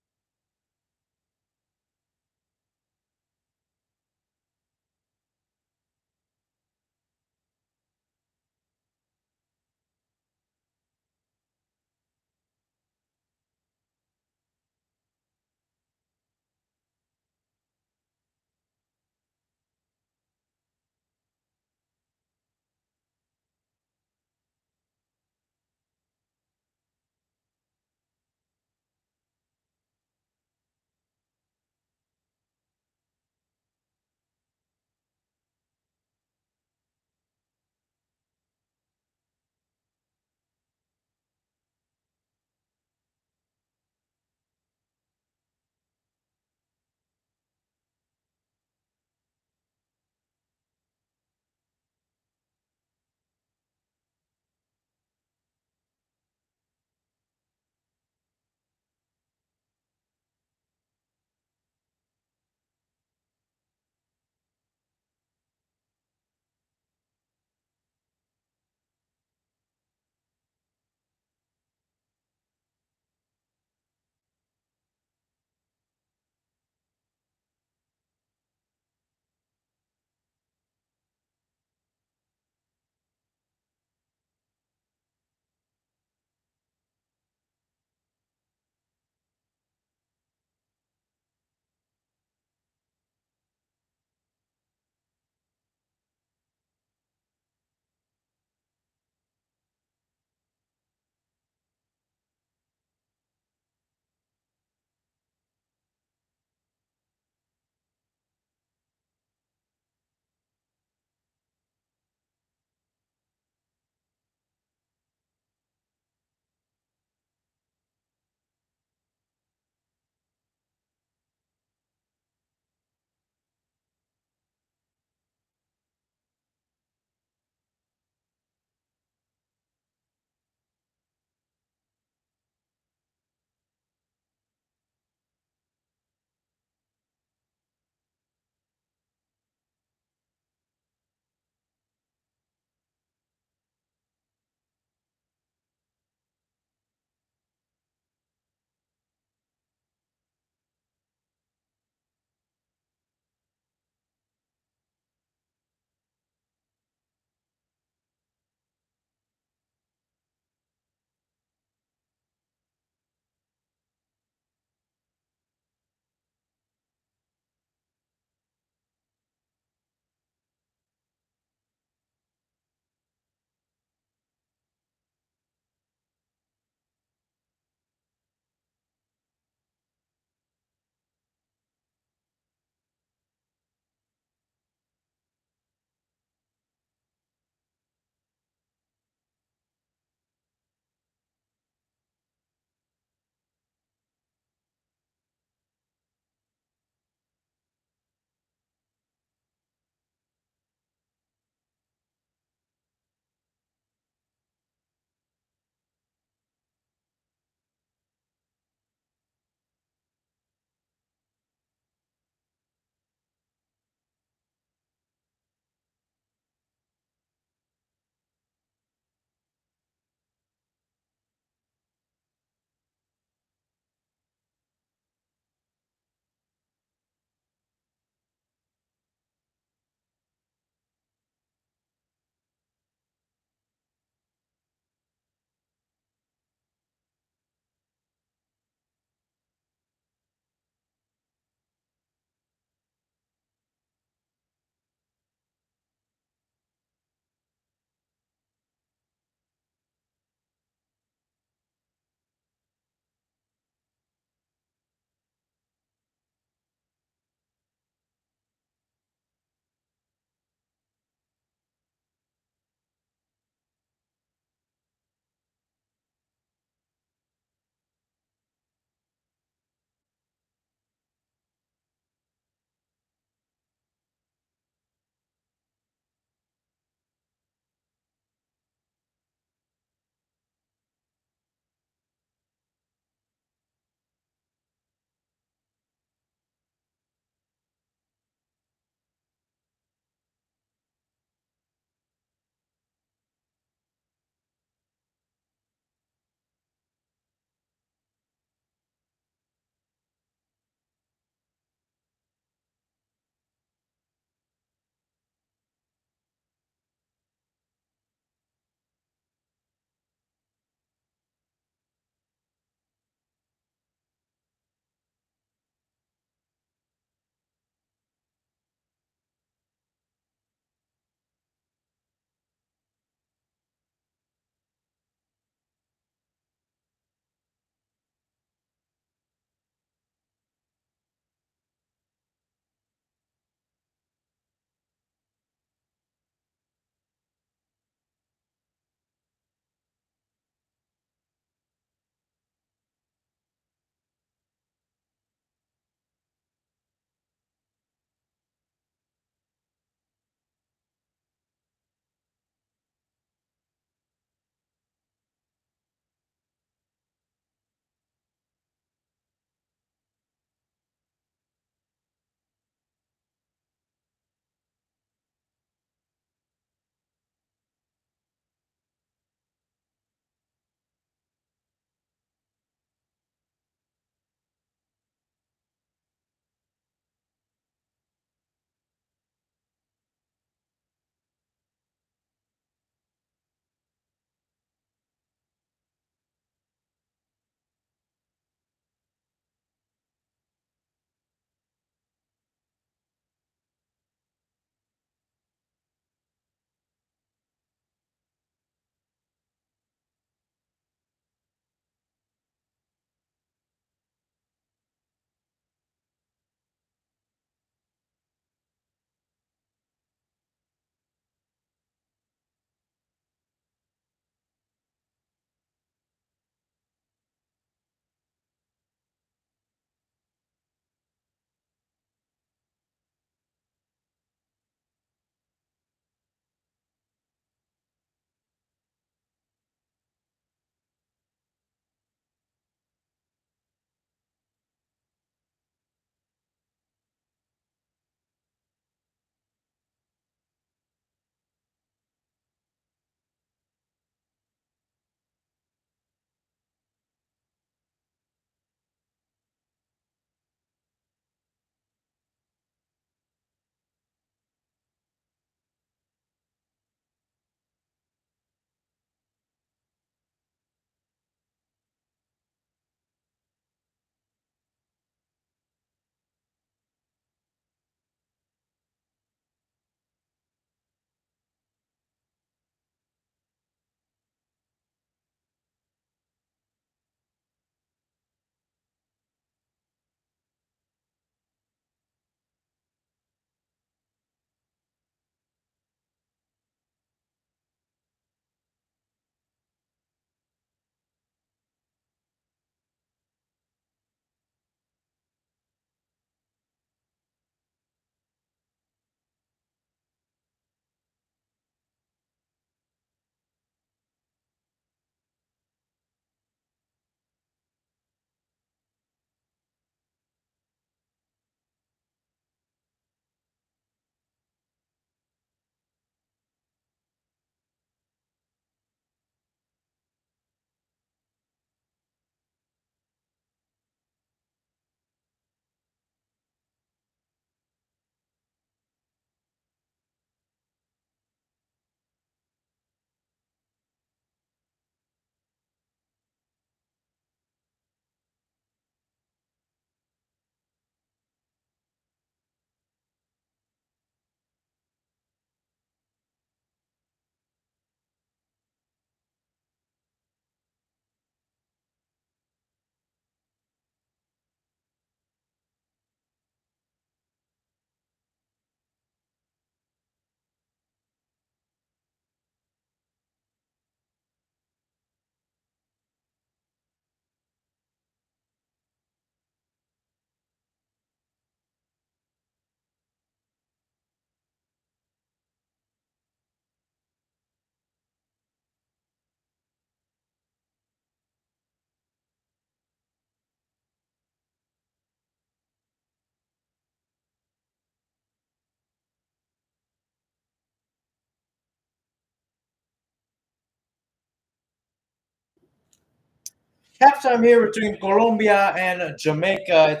Halftime here between Colombia and Jamaica. It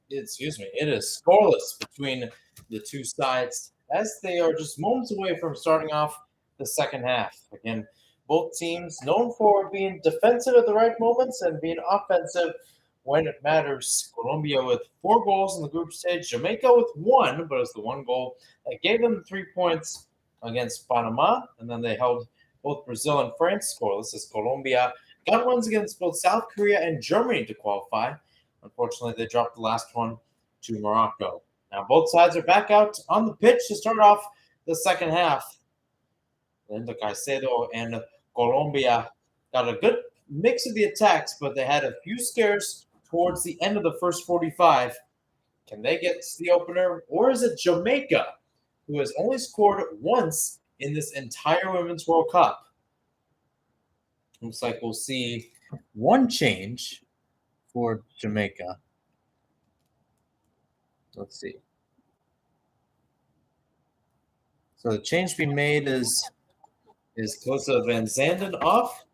is scoreless between the two sides as they are just moments away from starting off the second half. Again, both teams known for being defensive at the right moments and being offensive when it matters. Colombia with 4 goals in the group stage, Jamaica with one, but it's the one goal that gave them 3 points against Panama, and then they held both Brazil and France scoreless as Colombia got runs against both South Korea and Germany to qualify. Unfortunately, they dropped the last one to Morocco. Now, both sides are back out on the pitch to start off the second half. Linda Caicedo and Colombia got a good mix of the attacks, but they had a few scares towards the end of the first 45. Can they get the opener, or is it Jamaica, who has only scored once in this entire Women's World Cup? Looks like we'll see one change for Jamaica. Let's see. So the change being made is Kosa Van Zanden off,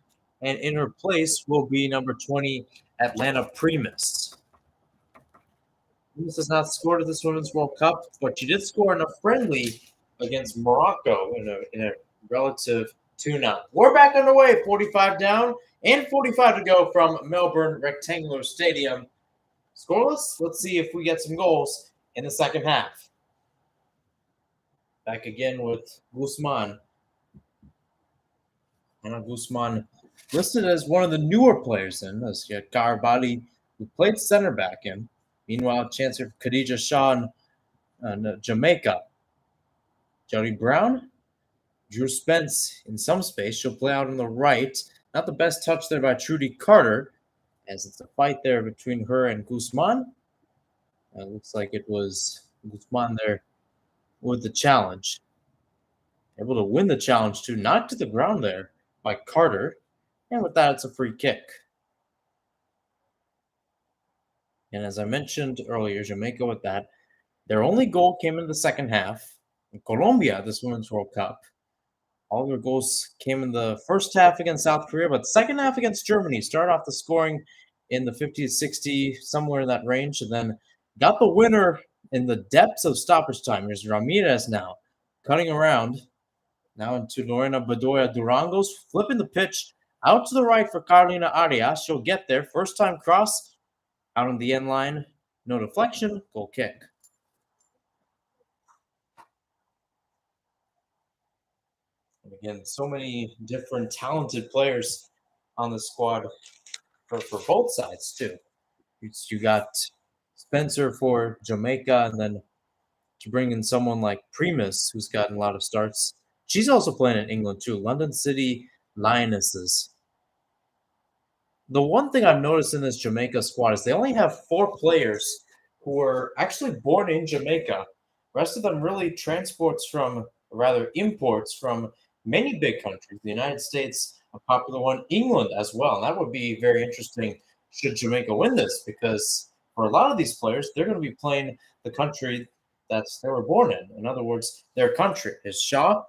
and in her place will be number 20, Atlanta Primus. Primus has not scored at this Women's World Cup, but she did score in a friendly against Morocco in a relative tune-up. We're back underway, 45 down and 45 to go from Melbourne Rectangular Stadium. Scoreless. Let's see if we get some goals in the second half. Back again with Guzman. Ana Guzman listed as one of the newer players in, as you had Garbali, who played center back in. Meanwhile, Chancellor Khadija Shaw in Jamaica. Jody Brown, Drew Spence in some space. She'll play out on the right. Not the best touch there by Trudy Carter, as it's a fight there between her and Guzman. It looks like it was Guzman there with the challenge. Able to win the challenge too, knocked to the ground there by Carter. And with that, it's a free kick. And as I mentioned earlier, Jamaica with that, their only goal came in the second half. In Colombia, this Women's World Cup, all their goals came in the first half against South Korea, but second half against Germany. Started off the scoring in the 50 to 60, somewhere in that range, and then got the winner in the depths of stoppage time. Here's Ramirez now, cutting around. Now into Lorena Bedoya Durangos, flipping the pitch out to the right for Carolina Arias. She'll get there. First time cross, out on the end line. No deflection, goal kick. And again, so many different talented players on the squad for both sides, too. You got Spencer for Jamaica, and then to bring in someone like Primus, who's gotten a lot of starts. She's also playing in England, too. London City Lionesses. The one thing I've noticed in this Jamaica squad is they only have 4 players who were actually born in Jamaica. The rest of them really imports from many big countries. The United States, a popular one, England as well. And that would be very interesting should Jamaica win this, because for a lot of these players, they're going to be playing the country that they were born in. In other words, their country. Is Shaw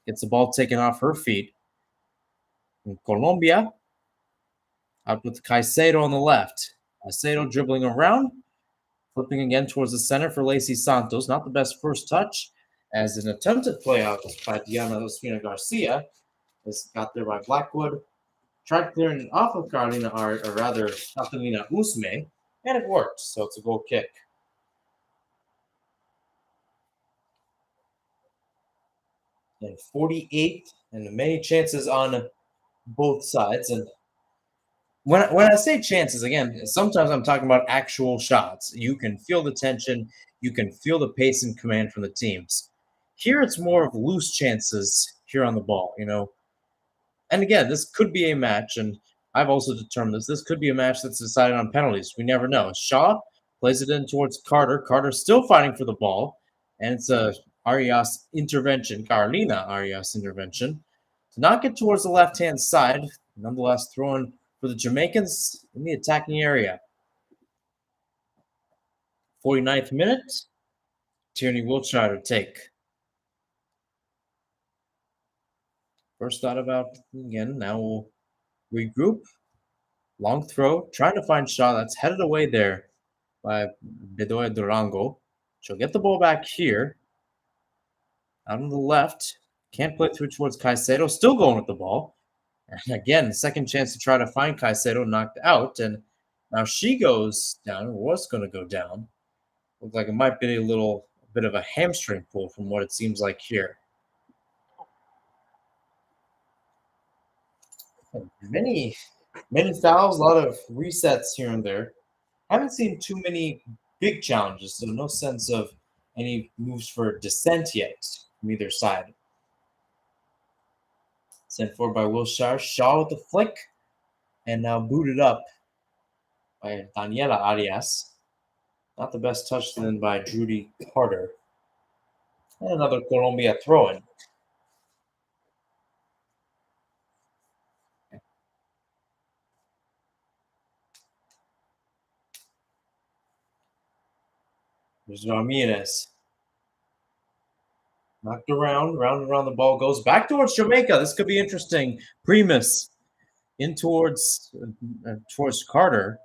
gets the ball taken off her feet. In Colombia, out with Caicedo on the left. Caicedo dribbling around, flipping again towards the center for Lacey Santos. Not the best first touch, as an attempted play out by Diana Ospina Garcia is got there by Blackwood. Tried clearing it off of Catalina Usme, and it worked. So it's a goal kick. And 48, and many chances on both sides. And when I say chances, again, sometimes I'm talking about actual shots. You can feel the tension. You can feel the pace and command from the teams. Here, it's more of loose chances here on the ball, And again, this could be a match, and I've also determined this. This could be a match that's decided on penalties. We never know. Shaw plays it in towards Carter. Carter still fighting for the ball, and it's a Arias intervention, Carolina Arias intervention, to knock it towards the left-hand side. Nonetheless, thrown for the Jamaicans in the attacking area. 49th minute, Tierney Wiltshire take. First thought about, again, now we'll regroup. Long throw, trying to find shot. That's headed away there by Bedoya Durango. She'll get the ball back here. Out on the left. Can't play through towards Caicedo. Still going with the ball. And again, second chance to try to find Caicedo, knocked out. And now she goes down, or was going to go down. Looked like it might be a bit of a hamstring pull from what it seems like here. Many fouls, a lot of resets here and there. Haven't seen too many big challenges, so no sense of any moves for dissent yet from either side. Sent forward by Wilshire. Shaw with the flick, and now booted up by Daniela Arias. Not the best touch then by Drudy Carter. And another Colombia throw-in. There's Ramirez. Knocked around, round and around the ball goes. Back towards Jamaica. This could be interesting. Primus in towards Carter.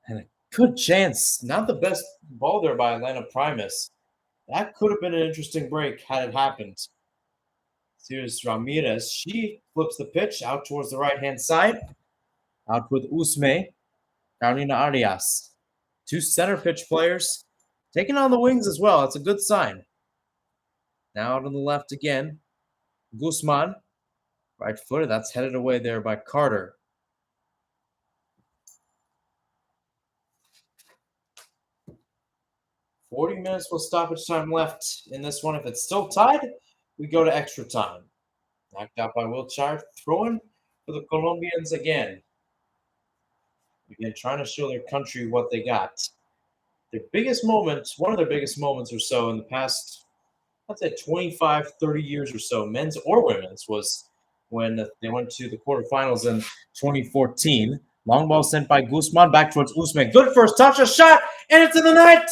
And a good chance. Not the best ball there by Atlanta Primus. That could have been an interesting break had it happened. Here's Ramirez. She flips the pitch out towards the right-hand side. Out with Usme. Carolina Arias. Two center pitch players. Taking on the wings as well. That's a good sign. Now out on the left again. Guzman. Right footed. That's headed away there by Carter. $40 with stoppage time left in this one. If it's still tied, we go to extra time. Knocked out by Wilshire. Throwing for the Colombians again. Again, trying to show their country what they got. Their biggest moment, one of their biggest moments or so in the past, I'd say 25, 30 years or so, men's or women's, was when they went to the quarterfinals in 2014. Long ball sent by Guzman back towards Usman. Good first touch, a shot, and it's in the net.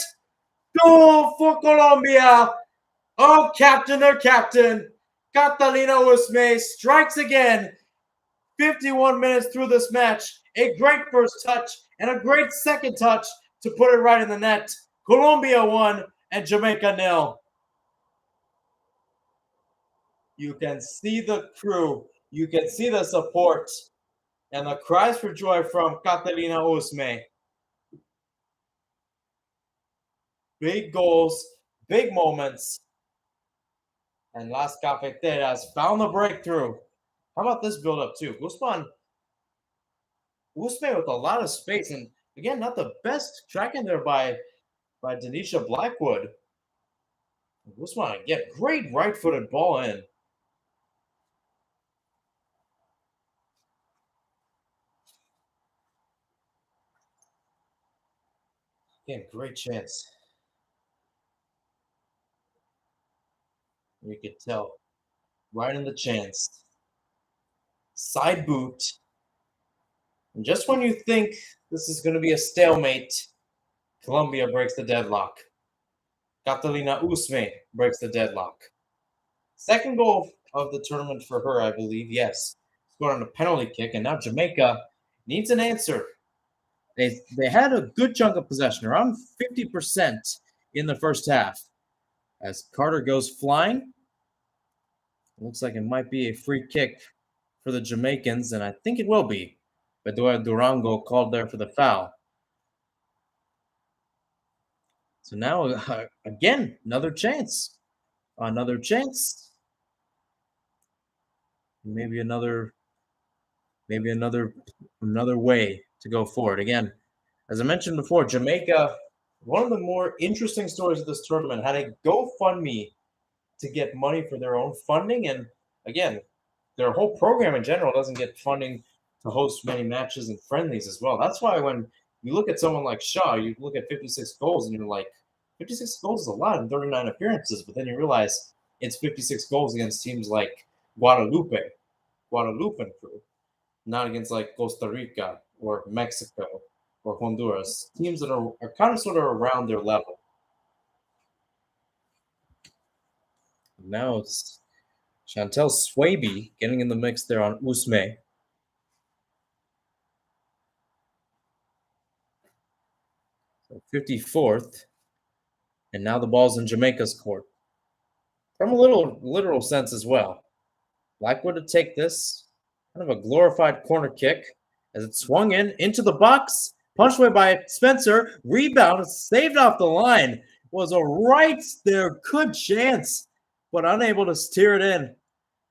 Goal for Colombia. Oh, captain, their captain. Catalina Usme strikes again. 51 minutes through this match. A great first touch and a great second touch to put it right in the net. Colombia 1 and Jamaica 0. You can see the crew. You can see the support and the cries for joy from Catalina Usme. Big goals, big moments. And Las Cafeteras found the breakthrough. How about this build-up too? Usme with a lot of space. And again, not the best tracking there by Denisha Blackwood. Usman, again, great right-footed ball in. Again, great chance. You could tell right in the chance. Side boot. And just when you think this is going to be a stalemate, Colombia breaks the deadlock. Catalina Usme breaks the deadlock. Second goal of the tournament for her, I believe. Yes. Scored on a penalty kick. And now Jamaica needs an answer. They had a good chunk of possession, around 50% in the first half. As Carter goes flying, it looks like it might be a free kick for the Jamaicans, and I think it will be. Bedoya Durango called there for the foul. So now, again, another chance. Another chance. Maybe another way to go forward. Again, as I mentioned before, Jamaica, one of the more interesting stories of this tournament, had a GoFundMe to get money for their own funding. And again, their whole program in general doesn't get funding to host many matches and friendlies as well. That's why when you look at someone like Shaw, you look at 56 goals and you're like, 56 goals is a lot in 39 appearances. But then you realize it's 56 goals against teams like Guadalupe and crew, not against like Costa Rica or Mexico or Honduras, teams that are kind of sort of around their level. Now it's Chantel Swaby getting in the mix there on Usme. 54th. And now the ball's in Jamaica's court. From a little literal sense as well. Blackwood to take this. Kind of a glorified corner kick as it swung in into the box. Punched away by Spencer. Rebound saved off the line. Was a right there. Good chance, but unable to steer it in.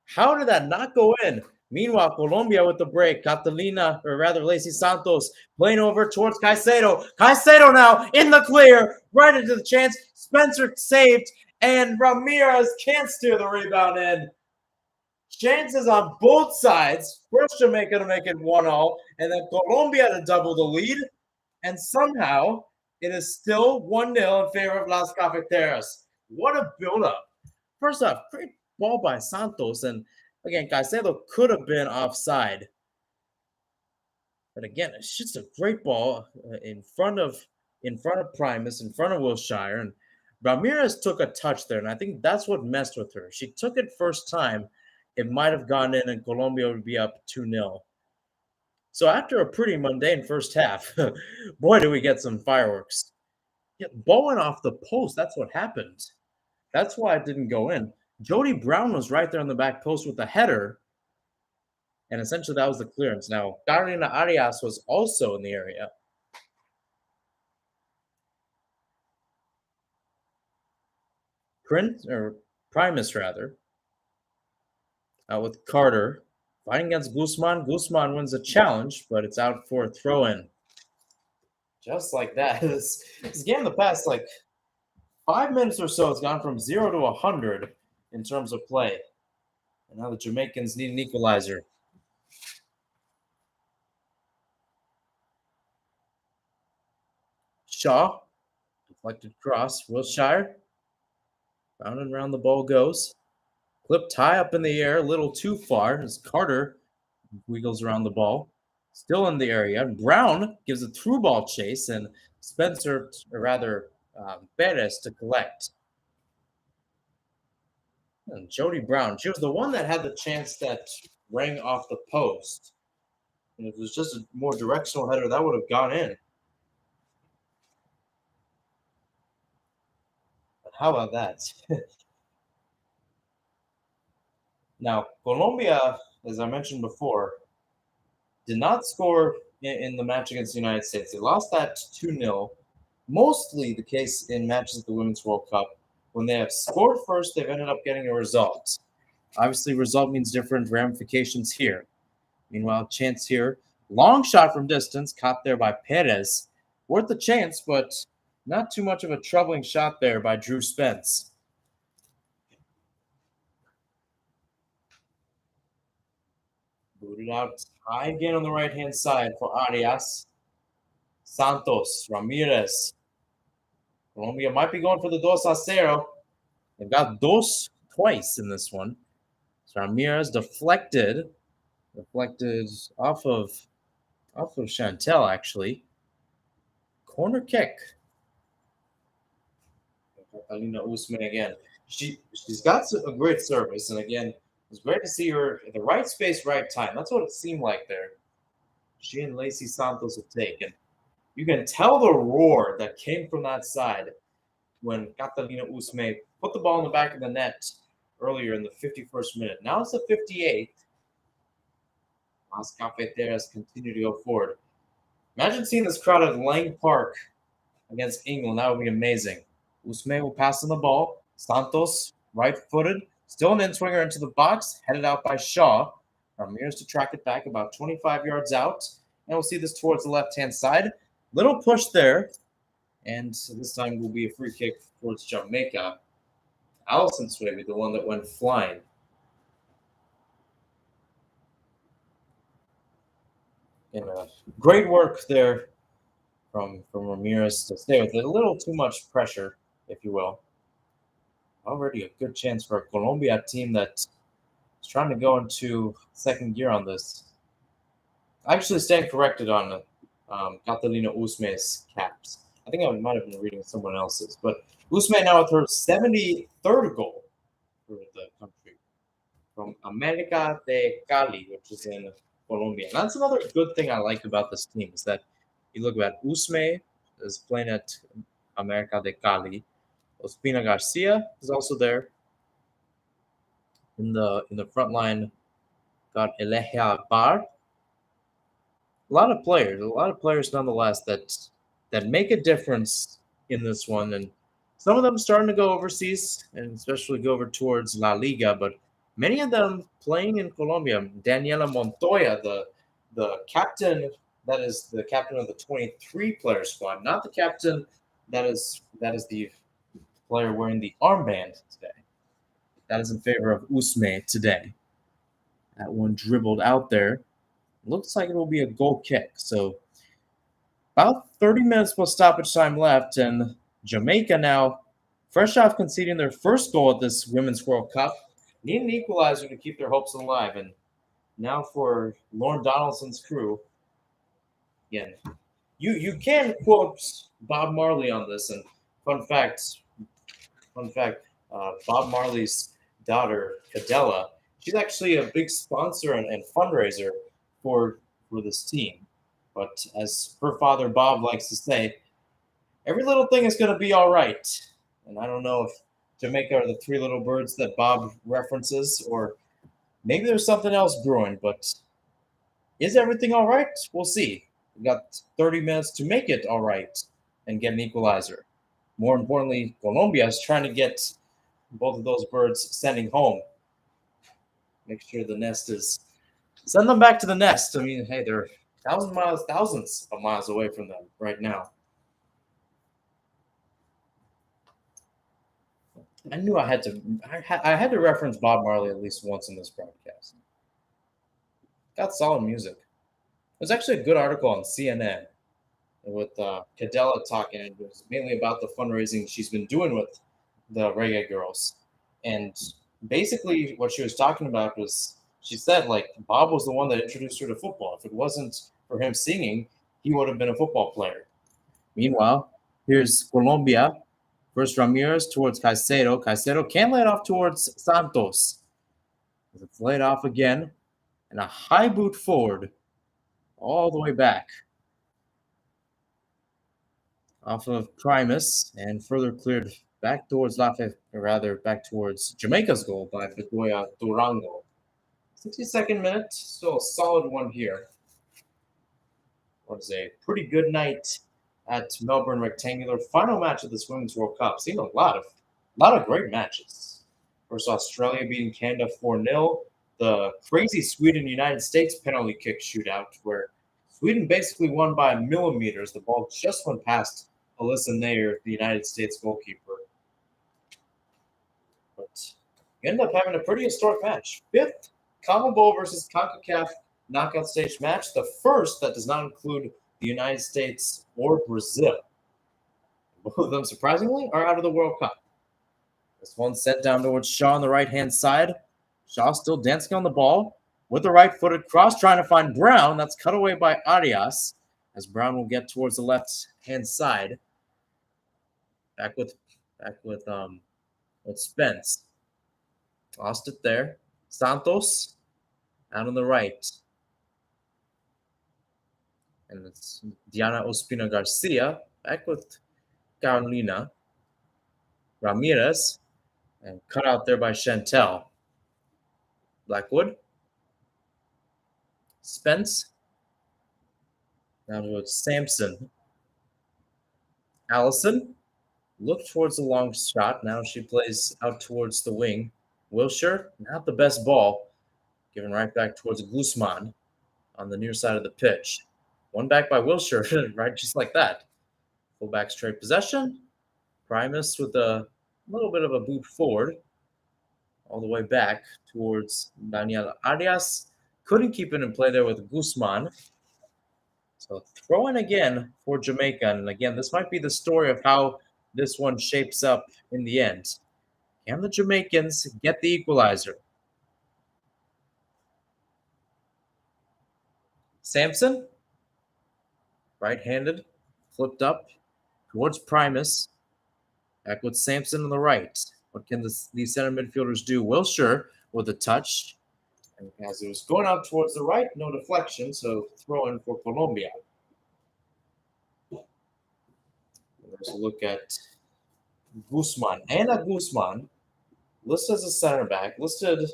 How did that not go in? Meanwhile, Colombia with the break. Catalina, or rather Lacey Santos, playing over towards Caicedo. Caicedo now in the clear. Right into the chance. Spencer saved. And Ramirez can't steer the rebound in. Chances on both sides. First Jamaica to make it 1-0, and then Colombia to double the lead. And somehow it is still 1-0 in favor of Las Cafeteras. What a build-up. First off, great ball by Santos. And again, Caicedo could have been offside. But again, it's just a great ball in front of Primus, in front of Wilshire. And Ramirez took a touch there, and I think that's what messed with her. She took it first time. It might have gone in, and Colombia would be up 2-0. So after a pretty mundane first half, boy, do we get some fireworks. Yeah, ball went off the post. That's what happened. That's why it didn't go in. Jody Brown was right there on the back post with the header, and essentially that was the clearance. Now, Carolina Arias was also in the area. Primus, rather. Out with Carter. Fighting against Guzman. Guzman wins a challenge, but it's out for a throw-in. Just like that. This game in the past, 5 minutes or so, has gone from 0 to 100 in terms of play. And now the Jamaicans need an equalizer. Shaw. Deflected cross. Wilshire. Round and round the ball goes. Clipped high up in the air, a little too far as Carter wiggles around the ball. Still in the area. Brown gives a through ball chase, and Spencer, or rather Perez, to collect. And Jody Brown, she was the one that had the chance that rang off the post. And if it was just a more directional header, that would have gone in. But how about that? Now, Colombia, as I mentioned before, did not score in the match against the United States. They lost that 2-0. Mostly the case in matches at the Women's World Cup. When they have scored first, they've ended up getting a result. Obviously, result means different ramifications here. Meanwhile, chance here. Long shot from distance, caught there by Perez. Worth a chance, but not too much of a troubling shot there by Drew Spence. Booted out high again on the right-hand side for Arias. Santos, Ramirez. Colombia might be going for the 2-0. They've got dos twice in this one. So Ramirez deflected off of Chantel, actually. Corner kick. Alina Usman again. She's got a great service, and again, it's great to see her in the right space, right time. That's what it seemed like there. She and Lacey Santos have taken. You can tell the roar that came from that side when Catalina Usme put the ball in the back of the net earlier in the 51st minute. Now it's the 58th. Las Cafeteras continue to go forward. Imagine seeing this crowd at Lang Park against England. That would be amazing. Usme will pass on the ball. Santos, right-footed, still an in-swinger into the box, headed out by Shaw. Ramirez to track it back about 25 yards out. And we'll see this towards the left-hand side. Little push there. And this time will be a free kick towards Jamaica. Allison Swaby, the one that went flying. And great work there from Ramirez to stay with it. A little too much pressure, if you will. Already a good chance for a Colombia team that's trying to go into second gear on this. I actually stand corrected on Catalina Usme's caps. I think I might have been reading someone else's. But Usme now with her 73rd goal for the country from America de Cali, which is in Colombia. And that's another good thing I like about this team is that you look at Usme, is playing at America de Cali. Ospina Garcia is also there in the front line. Got Elehia Bar. A lot of players nonetheless that make a difference in this one, and some of them starting to go overseas and especially go over towards La Liga, but many of them playing in Colombia. Daniela Montoya, the captain, that is the captain of the 23 player squad, not the captain that is the player wearing the armband today. That is in favor of Usme today. That one dribbled out there. Looks like it will be a goal kick. So about 30 minutes plus stoppage time left, and Jamaica now, fresh off conceding their first goal at this Women's World Cup, need an equalizer to keep their hopes alive. And now for Lauren Donaldson's crew, again, you can quote Bob Marley on this. And fun fact, Bob Marley's daughter, Cadella, she's actually a big sponsor and fundraiser for this team. But as her father Bob likes to say, every little thing is going to be all right. And I don't know if Jamaica are the three little birds that Bob references, or maybe there's something else brewing. But is everything all right? We'll see. We've got 30 minutes to make it all right and get an equalizer. More importantly, Colombia is trying to get both of those birds sending home. Make sure the nest is. Send them back to the nest. I mean, hey, they're thousands of miles away from them right now. I knew I had to. I had to reference Bob Marley at least once in this broadcast. Got solid music. There's actually a good article on CNN with Cadella talking. It was mainly about the fundraising she's been doing with the Reggae Girls, and basically what she was talking about was she said like Bob was the one that introduced her to football. If it wasn't for him singing, he would have been a football player. Meanwhile, here's Colombia. First Ramirez towards Caicedo. Caicedo can't lay it off towards Santos. It's laid off again, and a high boot forward all the way back off of Primus and further cleared back towards back towards Jamaica's goal by Bedoya Durango. 62nd minute, still a solid one here. What is a pretty good night at Melbourne Rectangular. Final match of this Women's World Cup. Seen a lot of great matches. First, Australia beating Canada 4-0. The crazy Sweden-United States penalty kick shootout where Sweden basically won by millimeters. The ball just went past Alyssa Nair, the United States goalkeeper. But you end up having a pretty historic match. Fifth CONMEBOL versus CONCACAF knockout stage match. The first that does not include the United States or Brazil. Both of them, surprisingly, are out of the World Cup. This one sent down towards Shaw on the right-hand side. Shaw still dancing on the ball with the right-footed cross, trying to find Brown. That's cut away by Arias, as Brown will get towards the left-hand side. Back with Spence. Lost it there. Santos out on the right. And it's Diana Ospina Garcia back with Carolina Ramirez, and cut out there by Chantel. Blackwood. Spence. Now to Sampson. Allison. Look towards the long shot. Now she plays out towards the wing. Wilshire, not the best ball. Given right back towards Guzman on the near side of the pitch. One back by Wilshire, right just like that. Fullback straight possession. Primus with a little bit of a boot forward. All the way back towards Daniel Arias. Couldn't keep it in play there with Guzman. So throw in again for Jamaica. And again, this might be the story of how this one shapes up in the end. Can the Jamaicans get the equalizer? Sampson, right-handed, flipped up towards Primus. Back with Sampson on the right. What can these center midfielders do? Wilshire with a touch. And as it was going out towards the right, no deflection, so throw in for Colombia. So look at Guzman. Ana Guzman, listed as a center back, listed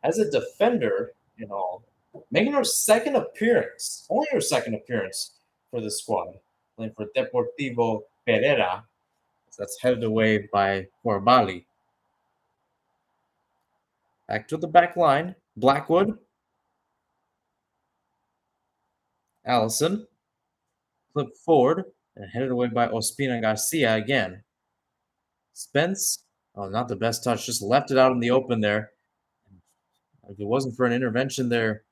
as a defender in all, making her second appearance, only her second appearance for the squad, playing for Deportivo Pereira. That's headed away by Corbali. Back to the back line. Blackwood. Allison. Flip forward and headed away by Ospina Garcia again. Spence. Oh, not the best touch. Just left it out in the open there. If it wasn't for an intervention there,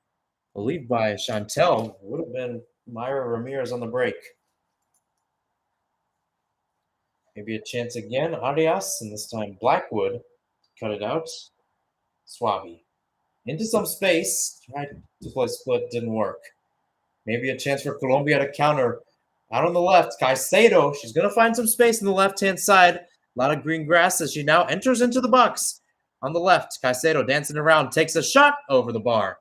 I believe by Chantel, it would have been Myra Ramirez on the break. Maybe a chance again. Arias, and this time Blackwood. Cut it out. Suavi. Into some space. Tried to play split. Didn't work. Maybe a chance for Colombia to counter. Out on the left, Caicedo. She's going to find some space on the left-hand side. A lot of green grass as she now enters into the box. On the left, Caicedo dancing around. Takes a shot over the bar.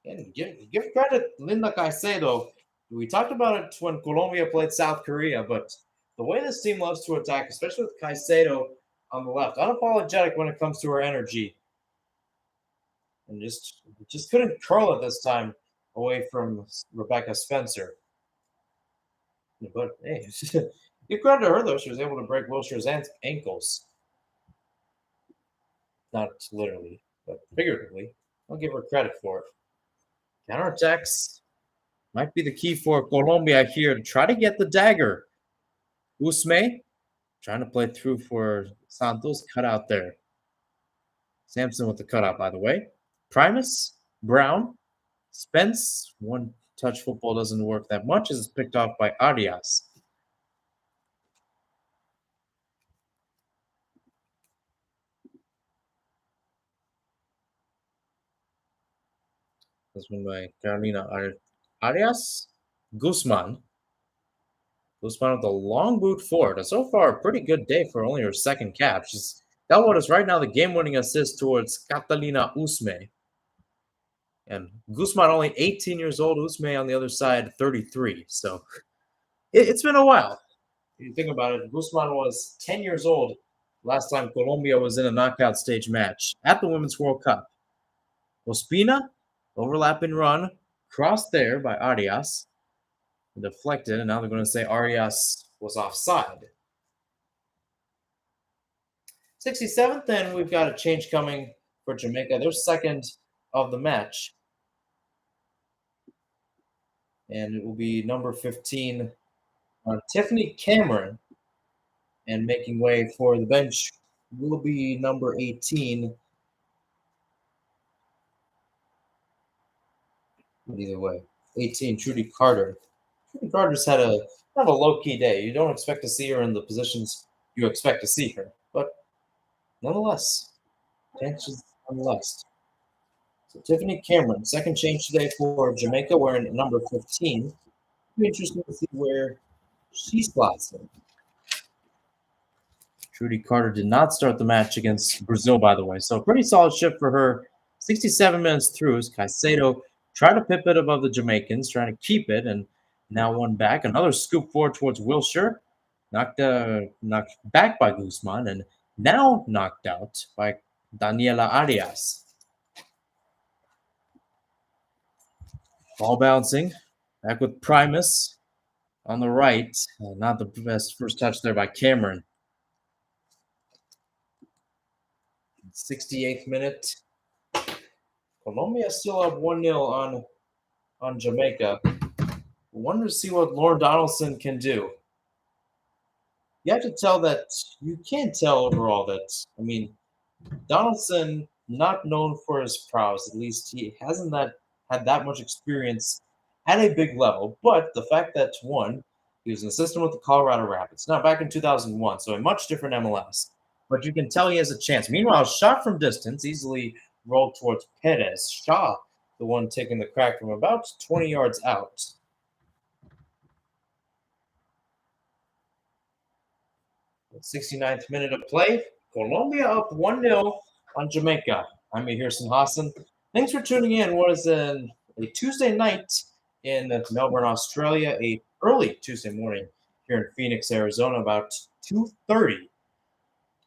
And give credit Linda Caicedo. We talked about it when Colombia played South Korea, but the way this team loves to attack, especially with Caicedo on the left, unapologetic when it comes to her energy. And just couldn't curl it this time away from Rebecca Spencer. But hey, give credit to her though; she was able to break Wilshire's ankles. Not literally, but figuratively. I'll give her credit for it. Counterattacks might be the key for Colombia here to try to get the dagger. Usme trying to play through for Santos, cut out there. Sampson with the cutout, by the way. Primus, Brown, Spence. One touch football doesn't work that much as it's picked off by Arias. This one by Carolina Arias. Guzman. Guzman with a long boot forward. And so far, a pretty good day for only her second cap. She's got what is right now the game-winning assist towards Catalina Usme. And Guzman only 18 years old. Usme on the other side, 33. So it's been a while. If you think about it, Guzman was 10 years old last time Colombia was in a knockout stage match at the Women's World Cup. Ospina, overlapping run, crossed there by Arias. Deflected, and now they're going to say Arias was offside. 67th, and we've got a change coming for Jamaica. They're second of the match. And it will be number 15, Tiffany Cameron. And making way for the bench will be number 18. Either way, 18, Trudy Carter. Trudy Carter's had a kind of a low-key day. You don't expect to see her in the positions you expect to see her. But nonetheless, chances nonetheless. So Tiffany Cameron, second change today for Jamaica, wearing number 15. It'll be interesting to see where she slots in. Trudy Carter did not start the match against Brazil, by the way. So pretty solid shift for her. 67 minutes through as Caicedo tried to pip it above the Jamaicans, trying to keep it, and now one back. Another scoop forward towards Wilshire. Knocked back by Guzman, and now knocked out by Daniela Arias. Ball bouncing. Back with Primus on the right. Not the best first touch there by Cameron. 68th minute. Colombia still up 1-0 on Jamaica. Wonder to see what Lauren Donaldson can do. You have to tell that you can't tell overall that, I mean, Donaldson not known for his prowess. At least he hasn't had that much experience at a big level. But the fact that one, he was an assistant with the Colorado Rapids. Now back in 2001, so a much different MLS. But you can tell he has a chance. Meanwhile, shot from distance, easily rolled towards Perez. Shaw, the one taking the crack from about 20 yards out. 69th minute of play. Colombia up 1-0 on Jamaica. I'm Hirson Hassan. Thanks for tuning in. What is a Tuesday night in Melbourne, Australia, a early Tuesday morning here in Phoenix, Arizona, about 2:30,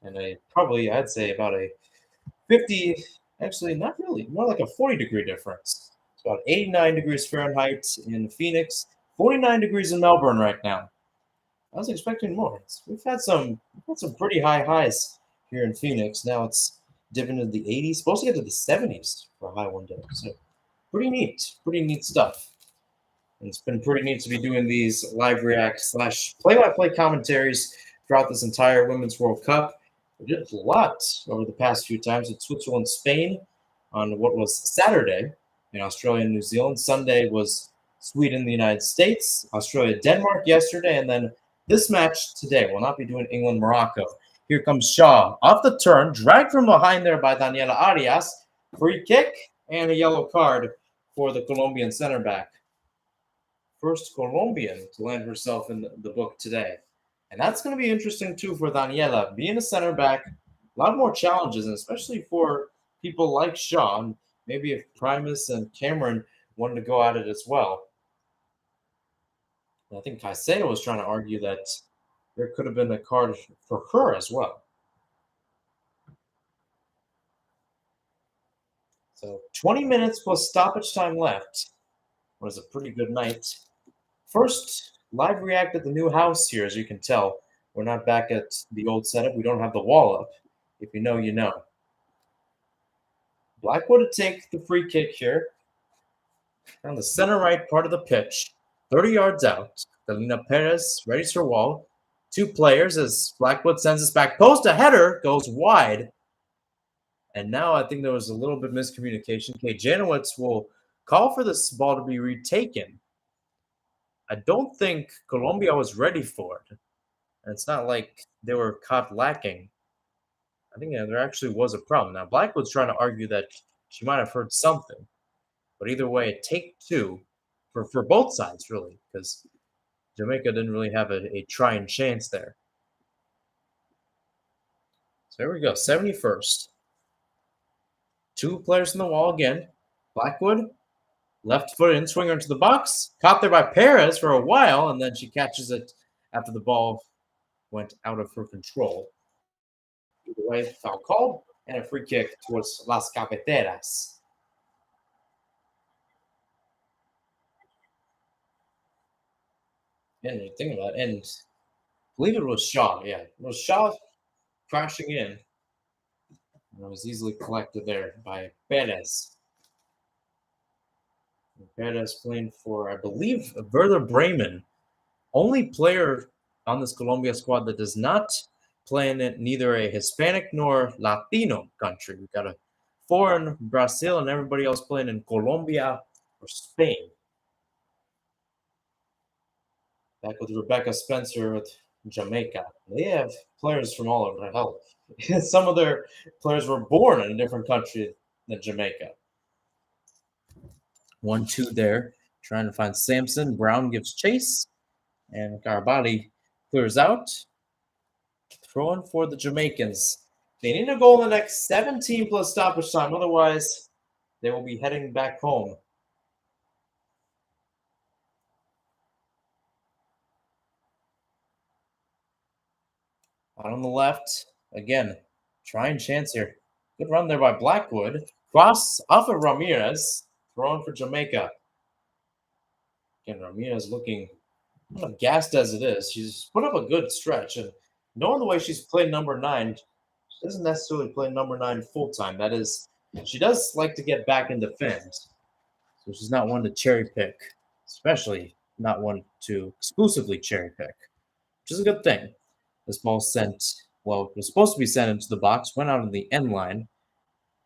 and I'd say about a 50, actually not really, more like a 40-degree difference. It's about 89 degrees Fahrenheit in Phoenix, 49 degrees in Melbourne right now. I was expecting more. We've had some pretty high highs here in Phoenix. Now it's dipping into the 80s, supposed to get to the 70s for a high one day. So pretty neat stuff. And it's been pretty neat to be doing these live react slash play-by-play commentaries throughout this entire Women's World Cup. We did a lot over the past few times with Switzerland, Spain on what was Saturday in Australia and New Zealand. Sunday was Sweden, the United States, Australia, Denmark yesterday, and then this match today. We'll not be doing England, Morocco. Here comes Shaw off the turn, dragged from behind there by Daniela Arias. Free kick and a yellow card for the Colombian center back. First Colombian to land herself in the book today. And that's going to be interesting too for Daniela. Being a center back, a lot more challenges, and especially for people like Shaw. Maybe if Primus and Cameron wanted to go at it as well. And I think Caicedo was trying to argue that there could have been a card for her as well. So 20 minutes plus stoppage time left. It was a pretty good night. First live react at the new house here, as you can tell. We're not back at the old setup. We don't have the wall up. If you know, you know. Blackwood to take the free kick here. On the center right part of the pitch. 30 yards out. Galina Perez readies her wall. Two players as Blackwood sends us back post. A header goes wide. And now I think there was a little bit of miscommunication. Kay Janowitz will call for this ball to be retaken. I don't think Colombia was ready for it. And it's not like they were caught lacking. I think there actually was a problem. Now, Blackwood's trying to argue that she might have heard something. But either way, a take two for both sides, really, because Jamaica didn't really have a trying chance there. So here we go, 71st. Two players in the wall again. Blackwood, left foot in, swinger into the box. Caught there by Perez for a while, and then she catches it after the ball went out of her control. Either way, foul called, and a free kick towards Las Cafeteras. And you think about it, and I believe it was Shaw. Yeah, it was Shaw crashing in. And it was easily collected there by Perez. And Perez playing for, I believe, Werder Bremen. Only player on this Colombia squad that does not play in neither a Hispanic nor Latino country. We've got a foreign Brazil and everybody else playing in Colombia or Spain. Back with Rebecca Spencer with Jamaica. They have players from all over. Hell, some of their players were born in a different country than Jamaica. 1-2 there. Trying to find Sampson. Brown gives chase. And Garbati clears out. Throwing for the Jamaicans. They need a goal in the next 17 plus stoppage time. Otherwise, they will be heading back home. Out on the left. Again, trying chance here. Good run there by Blackwood. Cross off of Ramirez. Throwing for Jamaica. Again, Ramirez looking gassed as it is. She's put up a good stretch. And knowing the way she's played number 9, she doesn't necessarily play number 9 full time. That is, she does like to get back and defend. So she's not one to cherry pick, especially not one to exclusively cherry pick, which is a good thing. This ball sent, well, it was supposed to be sent into the box, went out on the end line.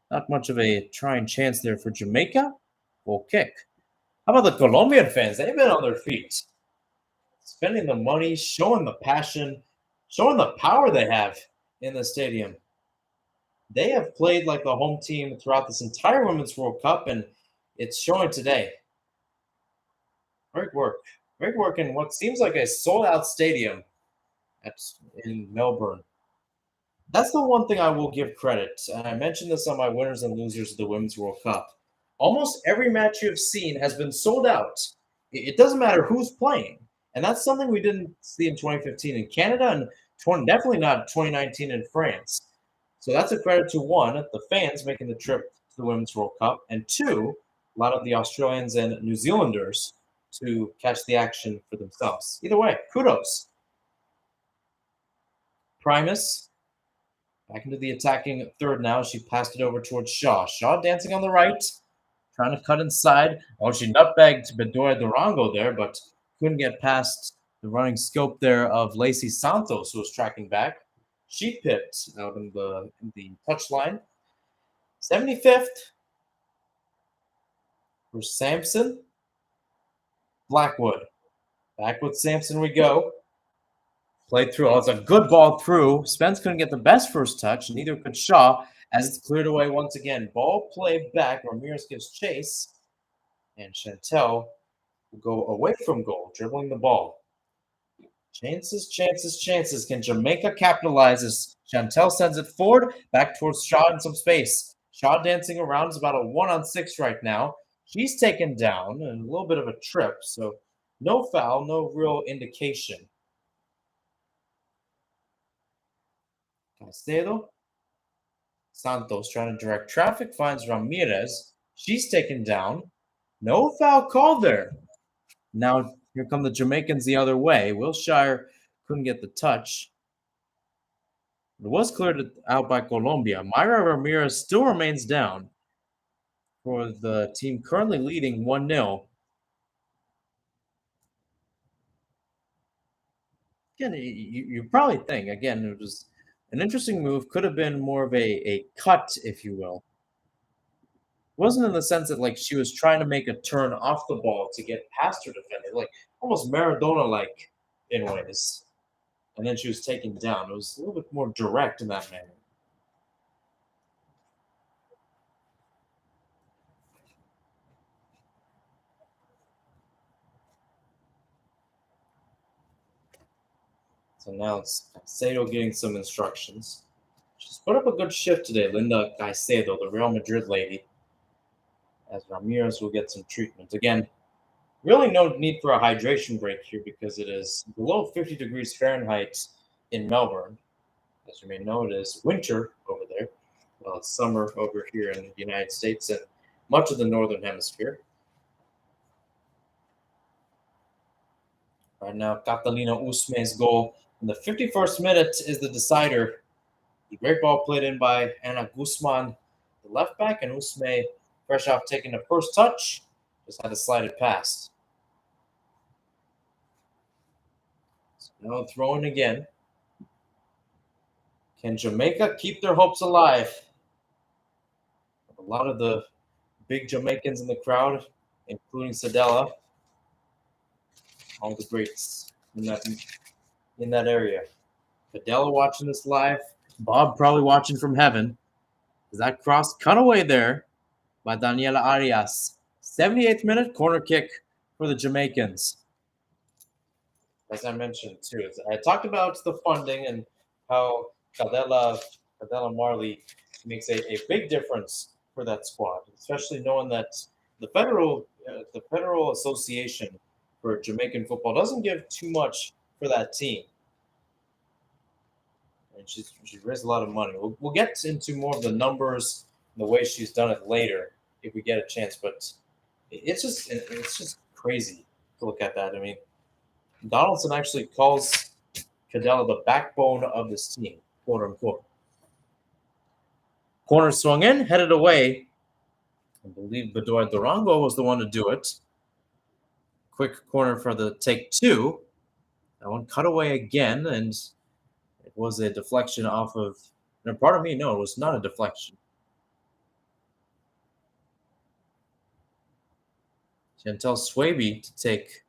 Not much of a trying chance there for Jamaica. Full kick. How about the Colombian fans? They've been on their feet. Spending the money, showing the passion, showing the power they have in the stadium. They have played like the home team throughout this entire Women's World Cup, and it's showing today. Great work. Great work in what seems like a sold-out stadium in Melbourne. That's the one thing I will give credit. And I mentioned this on my winners and losers of the Women's World Cup. Almost every match you have seen has been sold out. It doesn't matter who's playing. And that's something we didn't see in 2015 in Canada and definitely not 2019 in France. So that's a credit to one, the fans making the trip to the Women's World Cup, and two, a lot of the Australians and New Zealanders to catch the action for themselves. Either way, kudos. Primus back into the attacking third now. She passed it over towards Shaw. Shaw dancing on the right, trying to cut inside. Oh, she nutbagged Bedoya Durango there, but couldn't get past the running scope there of Lacey Santos, who was tracking back. She pipped out in the touchline. 75th for Sampson. Blackwood. Back with Sampson we go. Played through. Oh, it's a good ball through. Spence couldn't get the best first touch, neither could Shaw, as it's cleared away once again. Ball played back. Ramirez gives chase, and Chantel will go away from goal, dribbling the ball. Chances, chances, chances. Can Jamaica capitalize as Chantel sends it forward, back towards Shaw in some space. Shaw dancing around is about a 1-on-6 right now. She's taken down, and a little bit of a trip, so no foul, no real indication. Caicedo. Santos trying to direct traffic, finds Ramirez. She's taken down. No foul called there. Now here come the Jamaicans the other way. Wilshire couldn't get the touch. It was cleared out by Colombia. Mayra Ramirez still remains down for the team currently leading 1-0. Again, you probably think, again, it was an interesting move. Could have been more of a cut, if you will. It wasn't in the sense that like she was trying to make a turn off the ball to get past her defender, like almost Maradona-like in ways. And then she was taken down. It was a little bit more direct in that manner. So now it's Caicedo getting some instructions. She's put up a good shift today, Linda Caicedo, the Real Madrid lady, as Ramirez will get some treatment. Again, really no need for a hydration break here because it is below 50 degrees Fahrenheit in Melbourne. As you may know, it is winter over there. Well, it's summer over here in the United States and much of the Northern Hemisphere. Right now, Catalina Usme's goal in the 51st minute is the decider. The great ball played in by Anna Guzman, the left back, and Usme, fresh off taking the first touch, just had to slide it past. So now throwing again. Can Jamaica keep their hopes alive? A lot of the big Jamaicans in the crowd, including Sadella, all the greats in that area. Sadella watching this live. Bob probably watching from heaven. Is that cross cut away there by Daniela Arias? 78th minute corner kick for the Jamaicans. As I mentioned too, I talked about the funding and how Cadella Marley makes a big difference for that squad, especially knowing that the federal association for Jamaican football doesn't give too much for that team. And she's raised a lot of money. We'll get into more of the numbers and the way she's done it later if we get a chance. But it's just crazy to look at that. I mean, Donaldson actually calls Cadella the backbone of this team, quote unquote. Corner swung in, headed away. I believe Bedoya Durango was the one to do it. Quick corner for the take two. That one cut away again, and it was a deflection off of. And part of me, no, it was not a deflection. Chantel Swaby to take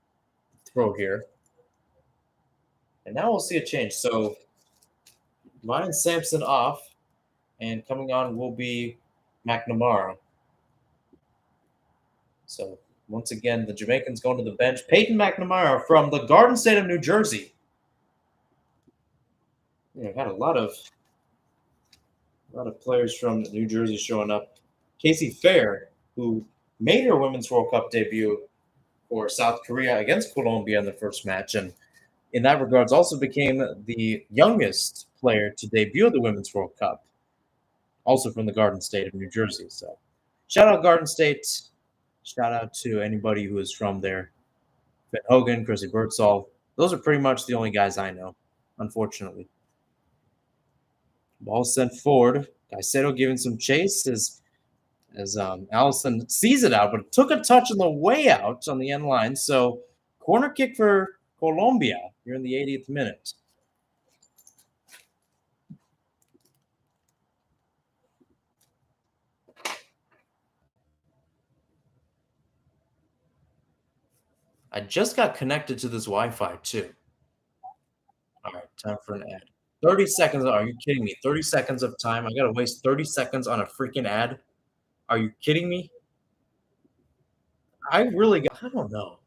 the throw here. And now we'll see a change. So Ryan Sampson off, and coming on will be McNamara. So once again, the Jamaicans going to the bench. Peyton McNamara from the Garden State of New Jersey. Yeah, got a lot of players from New Jersey showing up. Casey Fair, who made her Women's World Cup debut for South Korea against Colombia in the first match, and in that regards also became the youngest player to debut at the Women's World Cup, also from the Garden State of New Jersey. So shout out Garden State. Shout out to anybody who is from there. Finn Hogan, Chrissy Birdsall. Those are pretty much the only guys I know, unfortunately. Ball sent forward. Caicedo giving some chase as Allison sees it out, but took a touch on the way out on the end line. So corner kick for Colombia here in the 80th minute. I just got connected to this Wi-Fi too. All right, time for an ad. 30 seconds. Are you kidding me? 30 seconds of time. I got to waste 30 seconds on a freaking ad. Are you kidding me? I don't know.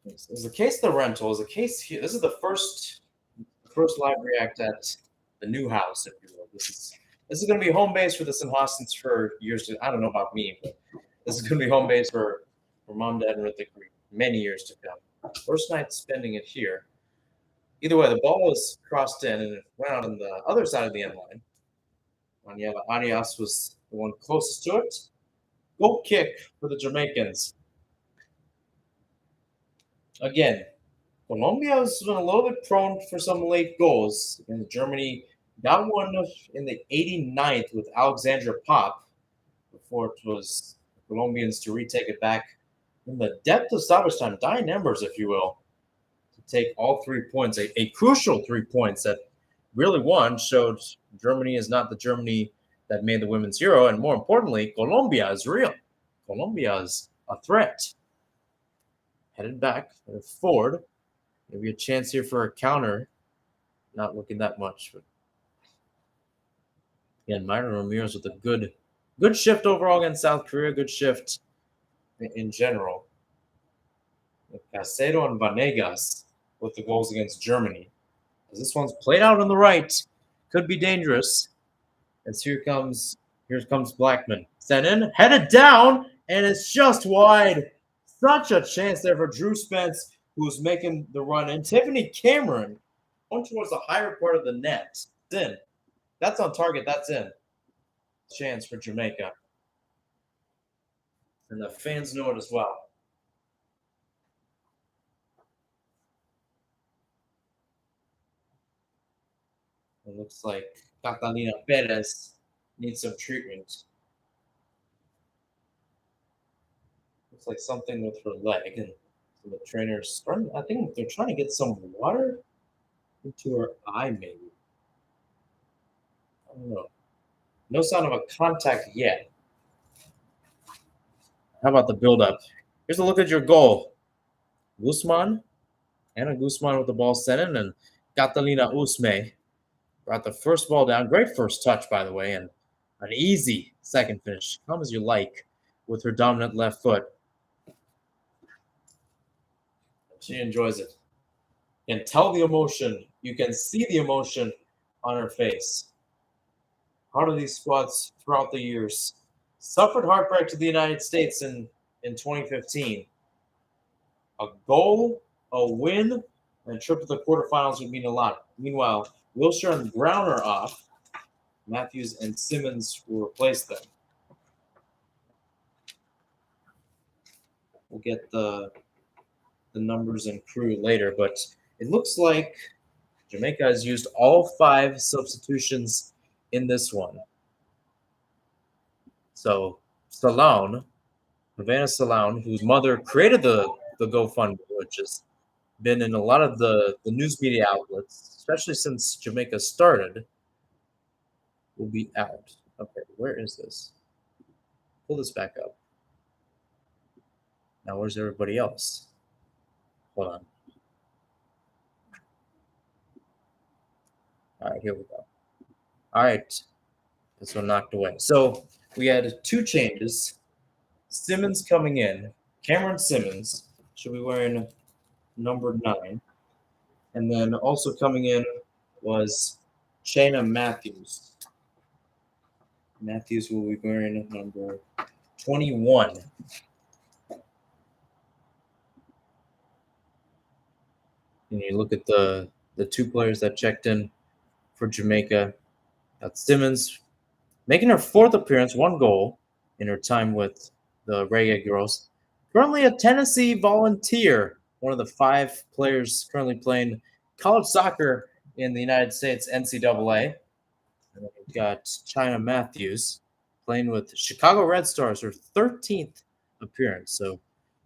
Is the case the rental? Is the case here? This is the first live react at the new house, if you will. This is going to be home base for the Sinhastans for years to. I don't know about me, but this is going to be home base for Mom, Dad, and Rithik for many years to come. First night spending it here. Either way, the ball was crossed in and it went out on the other side of the end line. Daniela Arias was the one closest to it. Goal kick for the Jamaicans. Again, Colombia has been a little bit prone for some late goals. And Germany got one in the 89th with Alexandra Pop before it was the Colombians to retake it back in the depth of stoppage time, dying embers, if you will, to take all 3 points, a crucial 3 points that really showed Germany is not the Germany that made the Women's Euro. And more importantly, Colombia is real. Colombia is a threat. Headed back, headed forward. Maybe a chance here for a counter. Not looking that much. But again, Myron Ramirez with a good shift overall against South Korea. Good shift in general. Caicedo and Vanegas with the goals against Germany. As this one's played out on the right. Could be dangerous. As here comes Blackman. Sent in, headed down, and it's just wide. Such a chance there for Drew Spence, who's making the run. And Tiffany Cameron going towards the higher part of the net. It's in. That's on target. That's in. Chance for Jamaica. And the fans know it as well. It looks like Catalina Perez needs some treatment. Looks like something with her leg. And so the trainer's starting, I think they're trying to get some water into her eye, maybe. I don't know. No sign of a contact yet. How about the build-up? Here's a look at your goal. Guzman. Anna Guzman with the ball sent in, and Catalina Usme brought the first ball down. Great first touch, by the way, and an easy second finish. Come as you like with her dominant left foot. She enjoys it. You can tell the emotion. You can see the emotion on her face. Part of these squads throughout the years suffered heartbreak to the United States in 2015. A goal, a win, and a trip to the quarterfinals would mean a lot. Meanwhile, Wilshire and Brown are off. Matthews and Simmons will replace them. We'll get the numbers and crew later, but it looks like Jamaica has used all 5 substitutions in this one. So Salone, Havana Salone, whose mother created the GoFundMe, which has been in a lot of the news media outlets, especially since Jamaica started, will be out. Okay, where is this? Pull this back up. Now, where's everybody else? Hold on. All right, here we go. All right, this one knocked away. So we had 2 changes. Simmons coming in. Cameron Simmons should be wearing number 9. And then also coming in was Shayna Matthews. Matthews will be wearing number 21. And you look at the two players that checked in for Jamaica. That's Simmons making her fourth appearance, one goal in her time with the Reggae Girls. Currently a Tennessee Volunteer, one of the five players currently playing college soccer in the United States NCAA. And then we've got China Matthews playing with Chicago Red Stars, her 13th appearance. So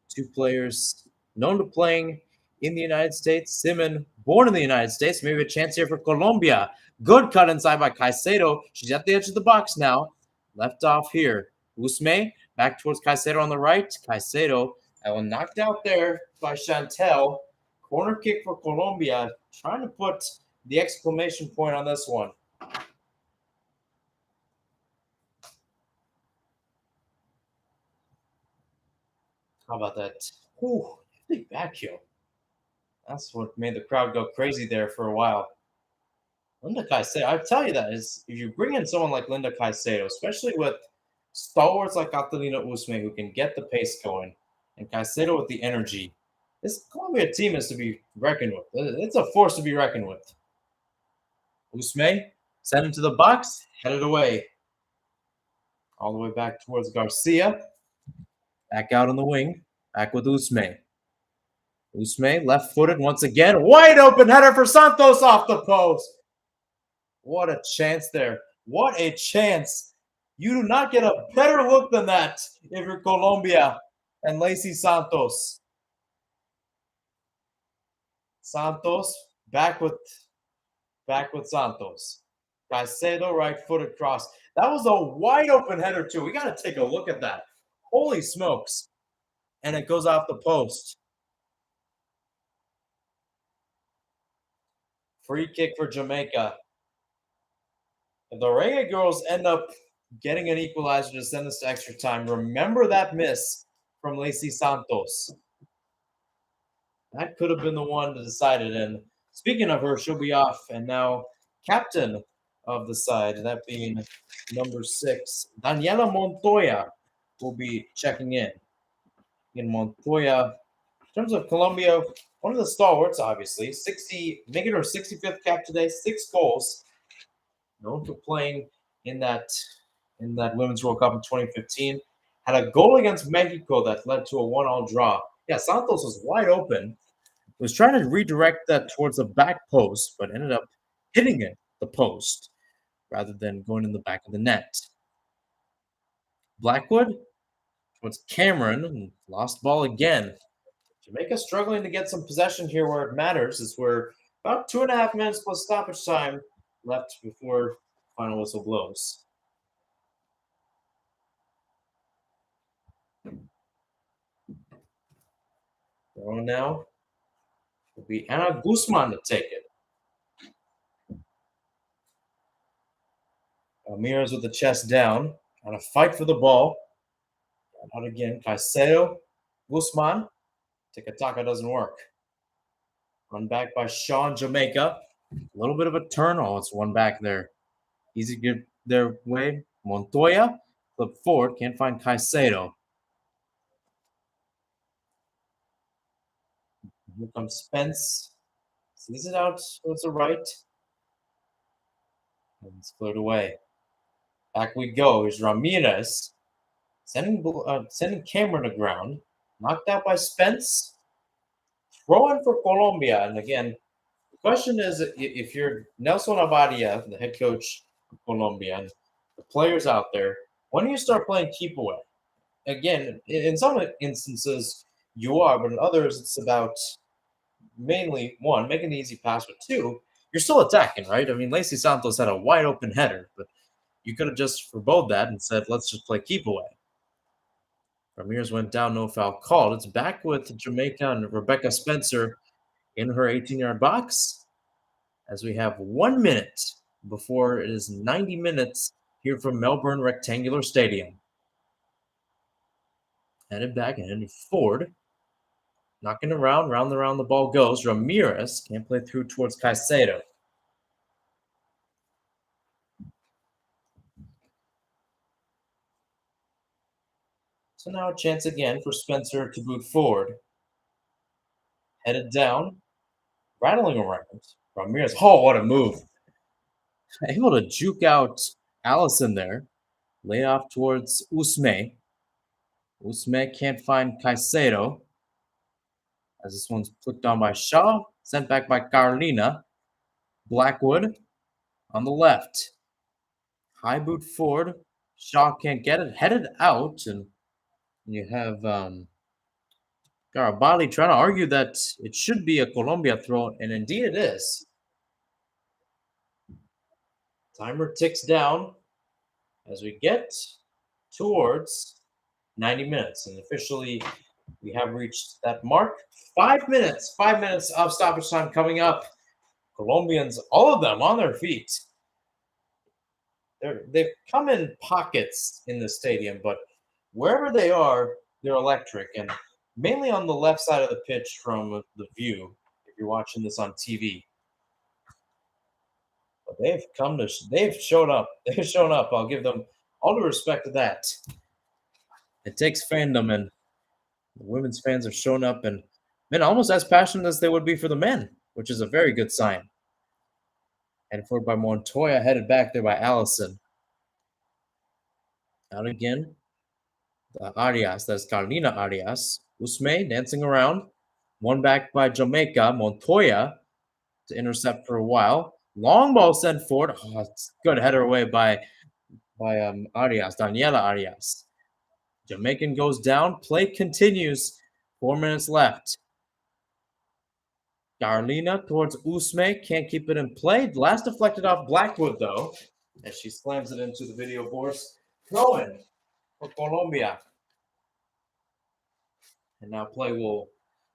two players known to playing in the United States. Simon, born in the United States, maybe a chance here for Colombia. Good cut inside by Caicedo. She's at the edge of the box now. Left off here. Usme back towards Caicedo on the right. Caicedo, that one knocked out there by Chantel. Corner kick for Colombia. Trying to put the exclamation point on this one. How about that? Ooh, big back heel. That's what made the crowd go crazy there for a while. Linda Caicedo, I tell you that is if you bring in someone like Linda Caicedo, especially with stalwarts like Catalina Usme who can get the pace going, and Caicedo with the energy, this Colombia team is to be reckoned with. It's a force to be reckoned with. Usme sent into the box, headed away, all the way back towards Garcia. Back out on the wing, back with Usme. Usme left-footed once again, wide open header for Santos off the post. What a chance there. What a chance. You do not get a better look than that if you're Colombia and Lacey Santos. Santos back with Santos. Caicedo right-footed cross. That was a wide open header too. We got to take a look at that. Holy smokes. And it goes off the post. Free kick for Jamaica. If the Reggae Girls end up getting an equalizer to send us to extra time, remember that miss from Lacey Santos. That could have been the one to decide it. And speaking of her, she'll be off. And now, captain of the side, that being number 6, Daniela Montoya, will be checking in. In Montoya, in terms of Colombia, one of the stalwarts, obviously, making her 65th cap today, 6 goals. Known for playing in that Women's World Cup in 2015. Had a goal against Mexico that led to a 1-all draw. Yeah, Santos was wide open. Was trying to redirect that towards the back post, but ended up hitting it, the post, rather than going in the back of the net. Blackwood towards Cameron and lost ball again. Jamaica struggling to get some possession here where it matters, as we're about 2.5 minutes plus stoppage time left before final whistle blows. Throwing now will be Ana Guzman to take it. Ramirez with the chest down, trying to fight for the ball. Out again, Caicedo, Guzman. Tiki-taka doesn't work. Run back by Sean Jamaica. A little bit of a turn. Oh, it's one back there. Easy to get their way. Montoya, flip forward, can't find Caicedo. Here comes Spence. Sees it out towards the right. And it's cleared away. Back we go. Here's Ramirez. Sending Cameron to ground. Knocked out by Spence. Throwing for Colombia. And again, the question is if you're Nelson Abadia, the head coach of Colombia, and the players out there, when do you start playing keep away? Again, in some instances you are, but in others it's about mainly one, making the easy pass, but two, you're still attacking, right? I mean, Lacey Santos had a wide open header, but you could have just forebode that and said, let's just play keep away. Ramirez went down, no foul called. It's back with Jamaica and Rebecca Spencer in her 18-yard box as we have 1 minute before it is 90 minutes here from Melbourne Rectangular Stadium. Headed back and headed forward. Knocking around, round and around the ball goes. Ramirez can't play through towards Caicedo. So now a chance again for Spencer to boot forward. Headed down. rattling around. Ramirez, oh, what a move. Able to juke out Allison there. Lay off towards Usme. Usme can't find Caicedo. As this one's flicked on by Shaw. Sent back by Carolina. Blackwood on the left. High boot forward. Shaw can't get it. Headed out. And you have Garabali trying to argue that it should be a Colombia throw. And indeed it is. Timer ticks down as we get towards 90 minutes. And officially, we have reached that mark. 5 minutes of stoppage time coming up. Colombians, all of them on their feet. They've come in pockets in the stadium, but wherever they are, they're electric. And mainly on the left side of the pitch from the view, if you're watching this on TV. But they've shown up. They've shown up. I'll give them all the respect to that. It takes fandom, and the women's fans have shown up and been almost as passionate as they would be for the men, which is a very good sign. And forward by Montoya, headed back there by Allison. Out again. Arias, that's Carolina Arias. Usme dancing around. One back by Jamaica. Montoya to intercept for a while. Long ball sent forward. Oh, it's good header away by Arias, Daniela Arias. Jamaican goes down. Play continues. 4 minutes left. Carolina towards Usme. Can't keep it in play. Last deflected off Blackwood, though, as she slams it into the video boards. Throw-in for Colombia. And now play will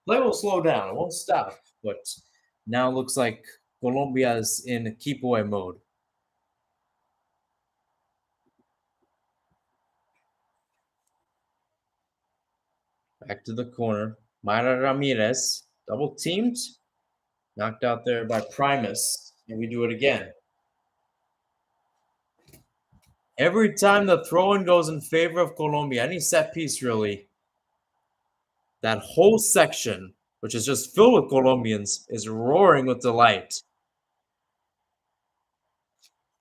slow down. It won't stop. But now looks like Colombia is in keep away mode. Back to the corner. Mayra Ramirez. Double teamed. Knocked out there by Primus. And we do it again. Every time the throw-in goes in favor of Colombia, any set piece really, that whole section, which is just filled with Colombians, is roaring with delight.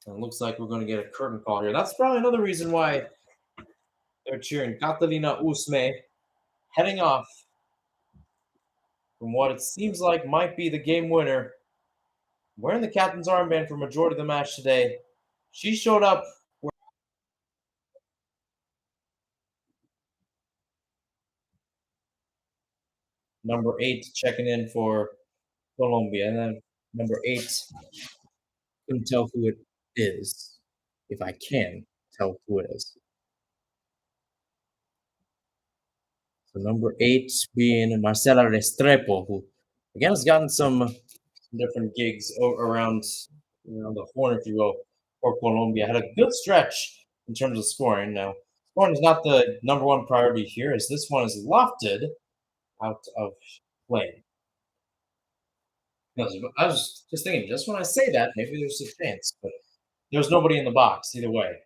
And it looks like we're going to get a curtain call here. That's probably another reason why they're cheering. Catalina Usme heading off from what it seems like might be the game winner. Wearing the captain's armband for majority of the match today. She showed up. Number 8 checking in for Colombia. And then number 8, couldn't tell who it is, if I can tell who it is. So number 8 being Marcela Restrepo, who again has gotten some different gigs around the horn, if you will, for Colombia. Had a good stretch in terms of scoring. Now, scoring is not the number one priority here, as this one is lofted out of play. I was just thinking, just when I say that, maybe there's a chance, but there's nobody in the box either way.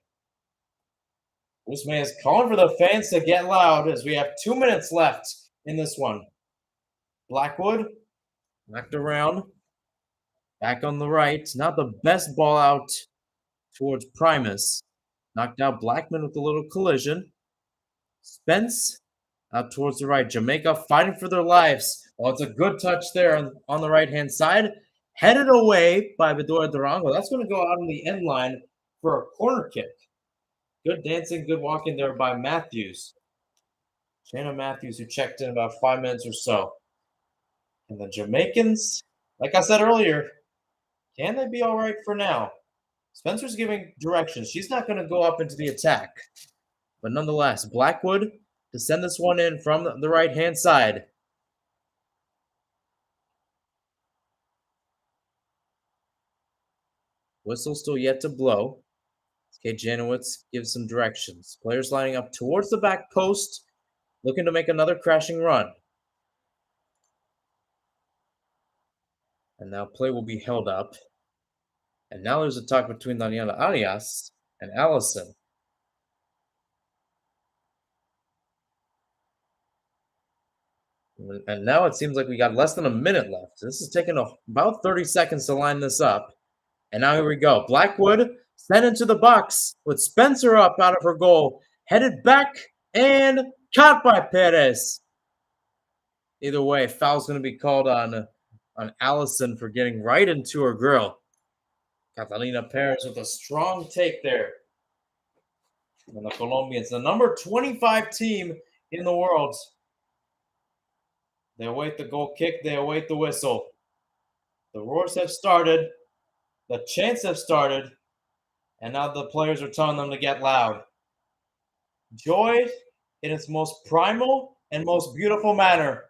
Usman is calling for the fans to get loud as we have 2 minutes left in this one. Blackwood knocked around. Back on the right. Not the best ball out towards Primus. Knocked out Blackman with a little collision. Spence out towards the right. Jamaica fighting for their lives. Oh, it's a good touch there on the right-hand side. Headed away by Bedora Durango. That's going to go out on the end line for a corner kick. Good dancing, good walking there by Matthews. Shannon Matthews, who checked in about 5 minutes or so. And the Jamaicans, like I said earlier, can they be all right for now? Spencer's giving directions. She's not going to go up into the attack. But nonetheless, Blackwood to send this one in from the right-hand side. Whistle still yet to blow. Kate Janowitz gives some directions. Players lining up towards the back post, looking to make another crashing run. And now play will be held up. And now there's a talk between Daniela Arias and Allison. And now it seems like we got less than a minute left. This is taking about 30 seconds to line this up. And now here we go. Blackwood sent into the box with Spencer up out of her goal. Headed back and caught by Perez. Either way, foul's going to be called on Allison for getting right into her grill. Catalina Perez with a strong take there. And the Colombians, the number 25 team in the world. They await the goal kick. They await the whistle. The roars have started. The chants have started. And now the players are telling them to get loud. Joy in its most primal and most beautiful manner.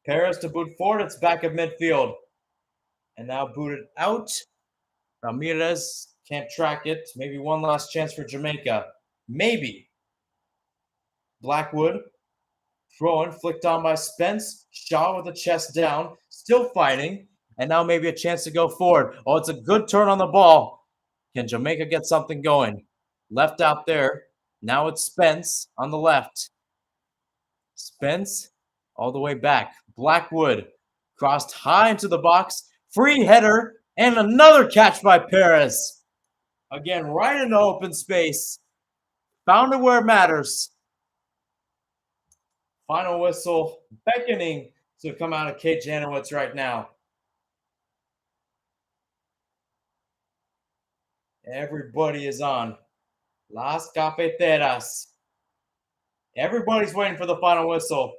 Perez to boot forward. It's back at midfield. And now booted out. Ramirez can't track it. Maybe one last chance for Jamaica. Maybe. Blackwood. Throw-in, flicked on by Spence. Shaw with the chest down. Still fighting. And now maybe a chance to go forward. Oh, it's a good turn on the ball. Can Jamaica get something going? Left out there. Now it's Spence on the left. Spence all the way back. Blackwood crossed high into the box. Free header. And another catch by Perez. Again, right in the open space. Found it where it matters. Final whistle beckoning to come out of Kate Janowitz right now. Everybody is on. Las Cafeteras. Everybody's waiting for the final whistle.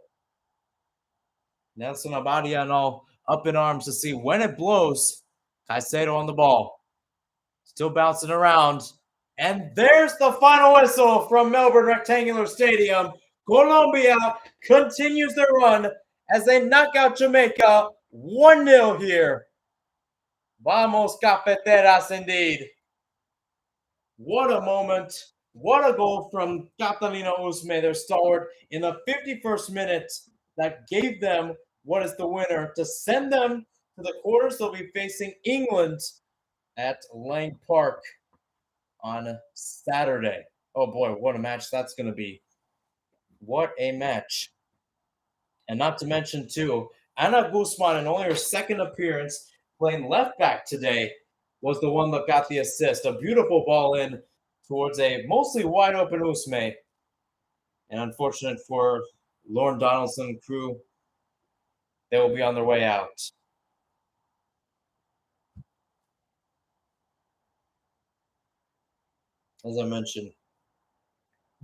Nelson Abadia and all up in arms to see when it blows. Caicedo on the ball. Still bouncing around. And there's the final whistle from Melbourne Rectangular Stadium. Colombia continues their run as they knock out Jamaica 1-0 here. Vamos Cafeteras indeed. What a moment. What a goal from Catalina Usme, their stalwart, in the 51st minute that gave them what is the winner to send them to the quarters. They'll be facing England at Lang Park on Saturday. Oh boy, what a match that's going to be. What a match. And not to mention, too, Ana Guzman, in only her second appearance, playing left back today, was the one that got the assist. A beautiful ball in towards a mostly wide open Usme. And unfortunate for Lauren Donaldson and crew, they will be on their way out. As I mentioned,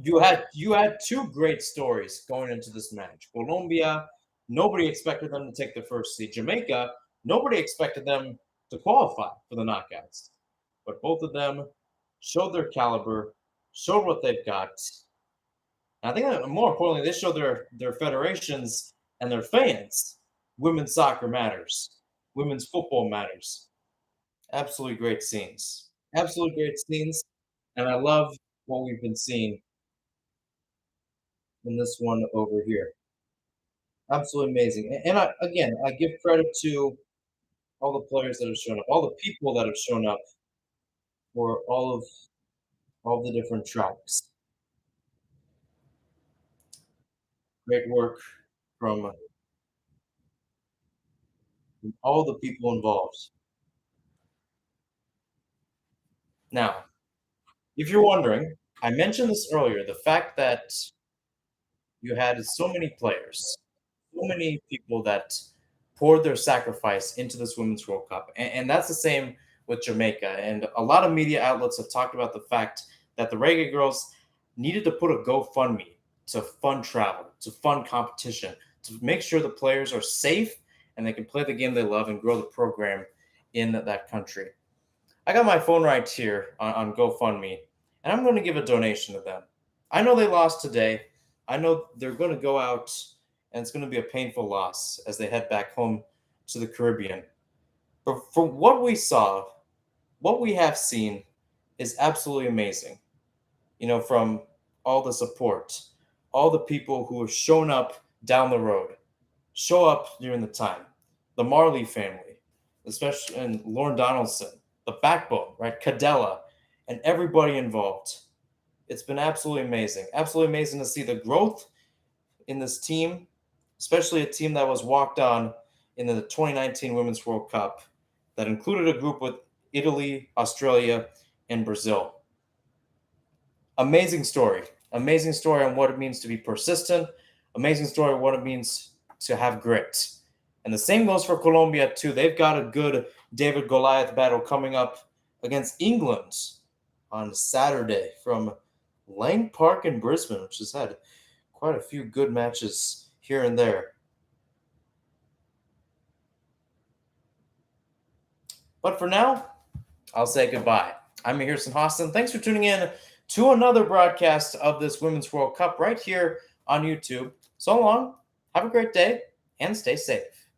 you had two great stories going into this match. Colombia, nobody expected them to take the first seed. Jamaica, nobody expected them to qualify for the knockouts. But both of them showed their caliber, showed what they've got. And I think that more importantly, they showed their federations and their fans. Women's soccer matters. Women's football matters. Absolutely great scenes. Absolutely great scenes. And I love what we've been seeing in this one over here. Absolutely amazing. And I give credit to all the players that have shown up, all the people that have shown up for all the different tracks. Great work from all the people involved. Now, if you're wondering, I mentioned this earlier, the fact that you had so many players, so many people that poured their sacrifice into this Women's World Cup. And that's the same with Jamaica. And a lot of media outlets have talked about the fact that the Reggae Girls needed to put a GoFundMe to fund travel, to fund competition, to make sure the players are safe and they can play the game they love and grow the program in that country. I got my phone right here on GoFundMe, and I'm going to give a donation to them. I know they lost today. I know they're going to go out, and it's going to be a painful loss as they head back home to the Caribbean. But from what we saw, what we have seen is absolutely amazing. You know, from all the support, all the people who have shown up down the road, show up during the time, the Marley family, especially and Lauren Donaldson, the backbone, right? Cadella, and everybody involved. It's been absolutely amazing. Absolutely amazing to see the growth in this team especially a team that was walked on in the 2019 Women's World Cup that included a group with Italy, Australia, and Brazil. Amazing story. Amazing story on what it means to be persistent. Amazing story on what it means to have grit. And the same goes for Colombia, too. They've got a good David Goliath battle coming up against England on Saturday from Lang Park in Brisbane, which has had quite a few good matches here and there. But for now, I'll say goodbye. I'm Mahirson Hostin. Thanks for tuning in to another broadcast of this Women's World Cup right here on YouTube. So long, have a great day, and stay safe.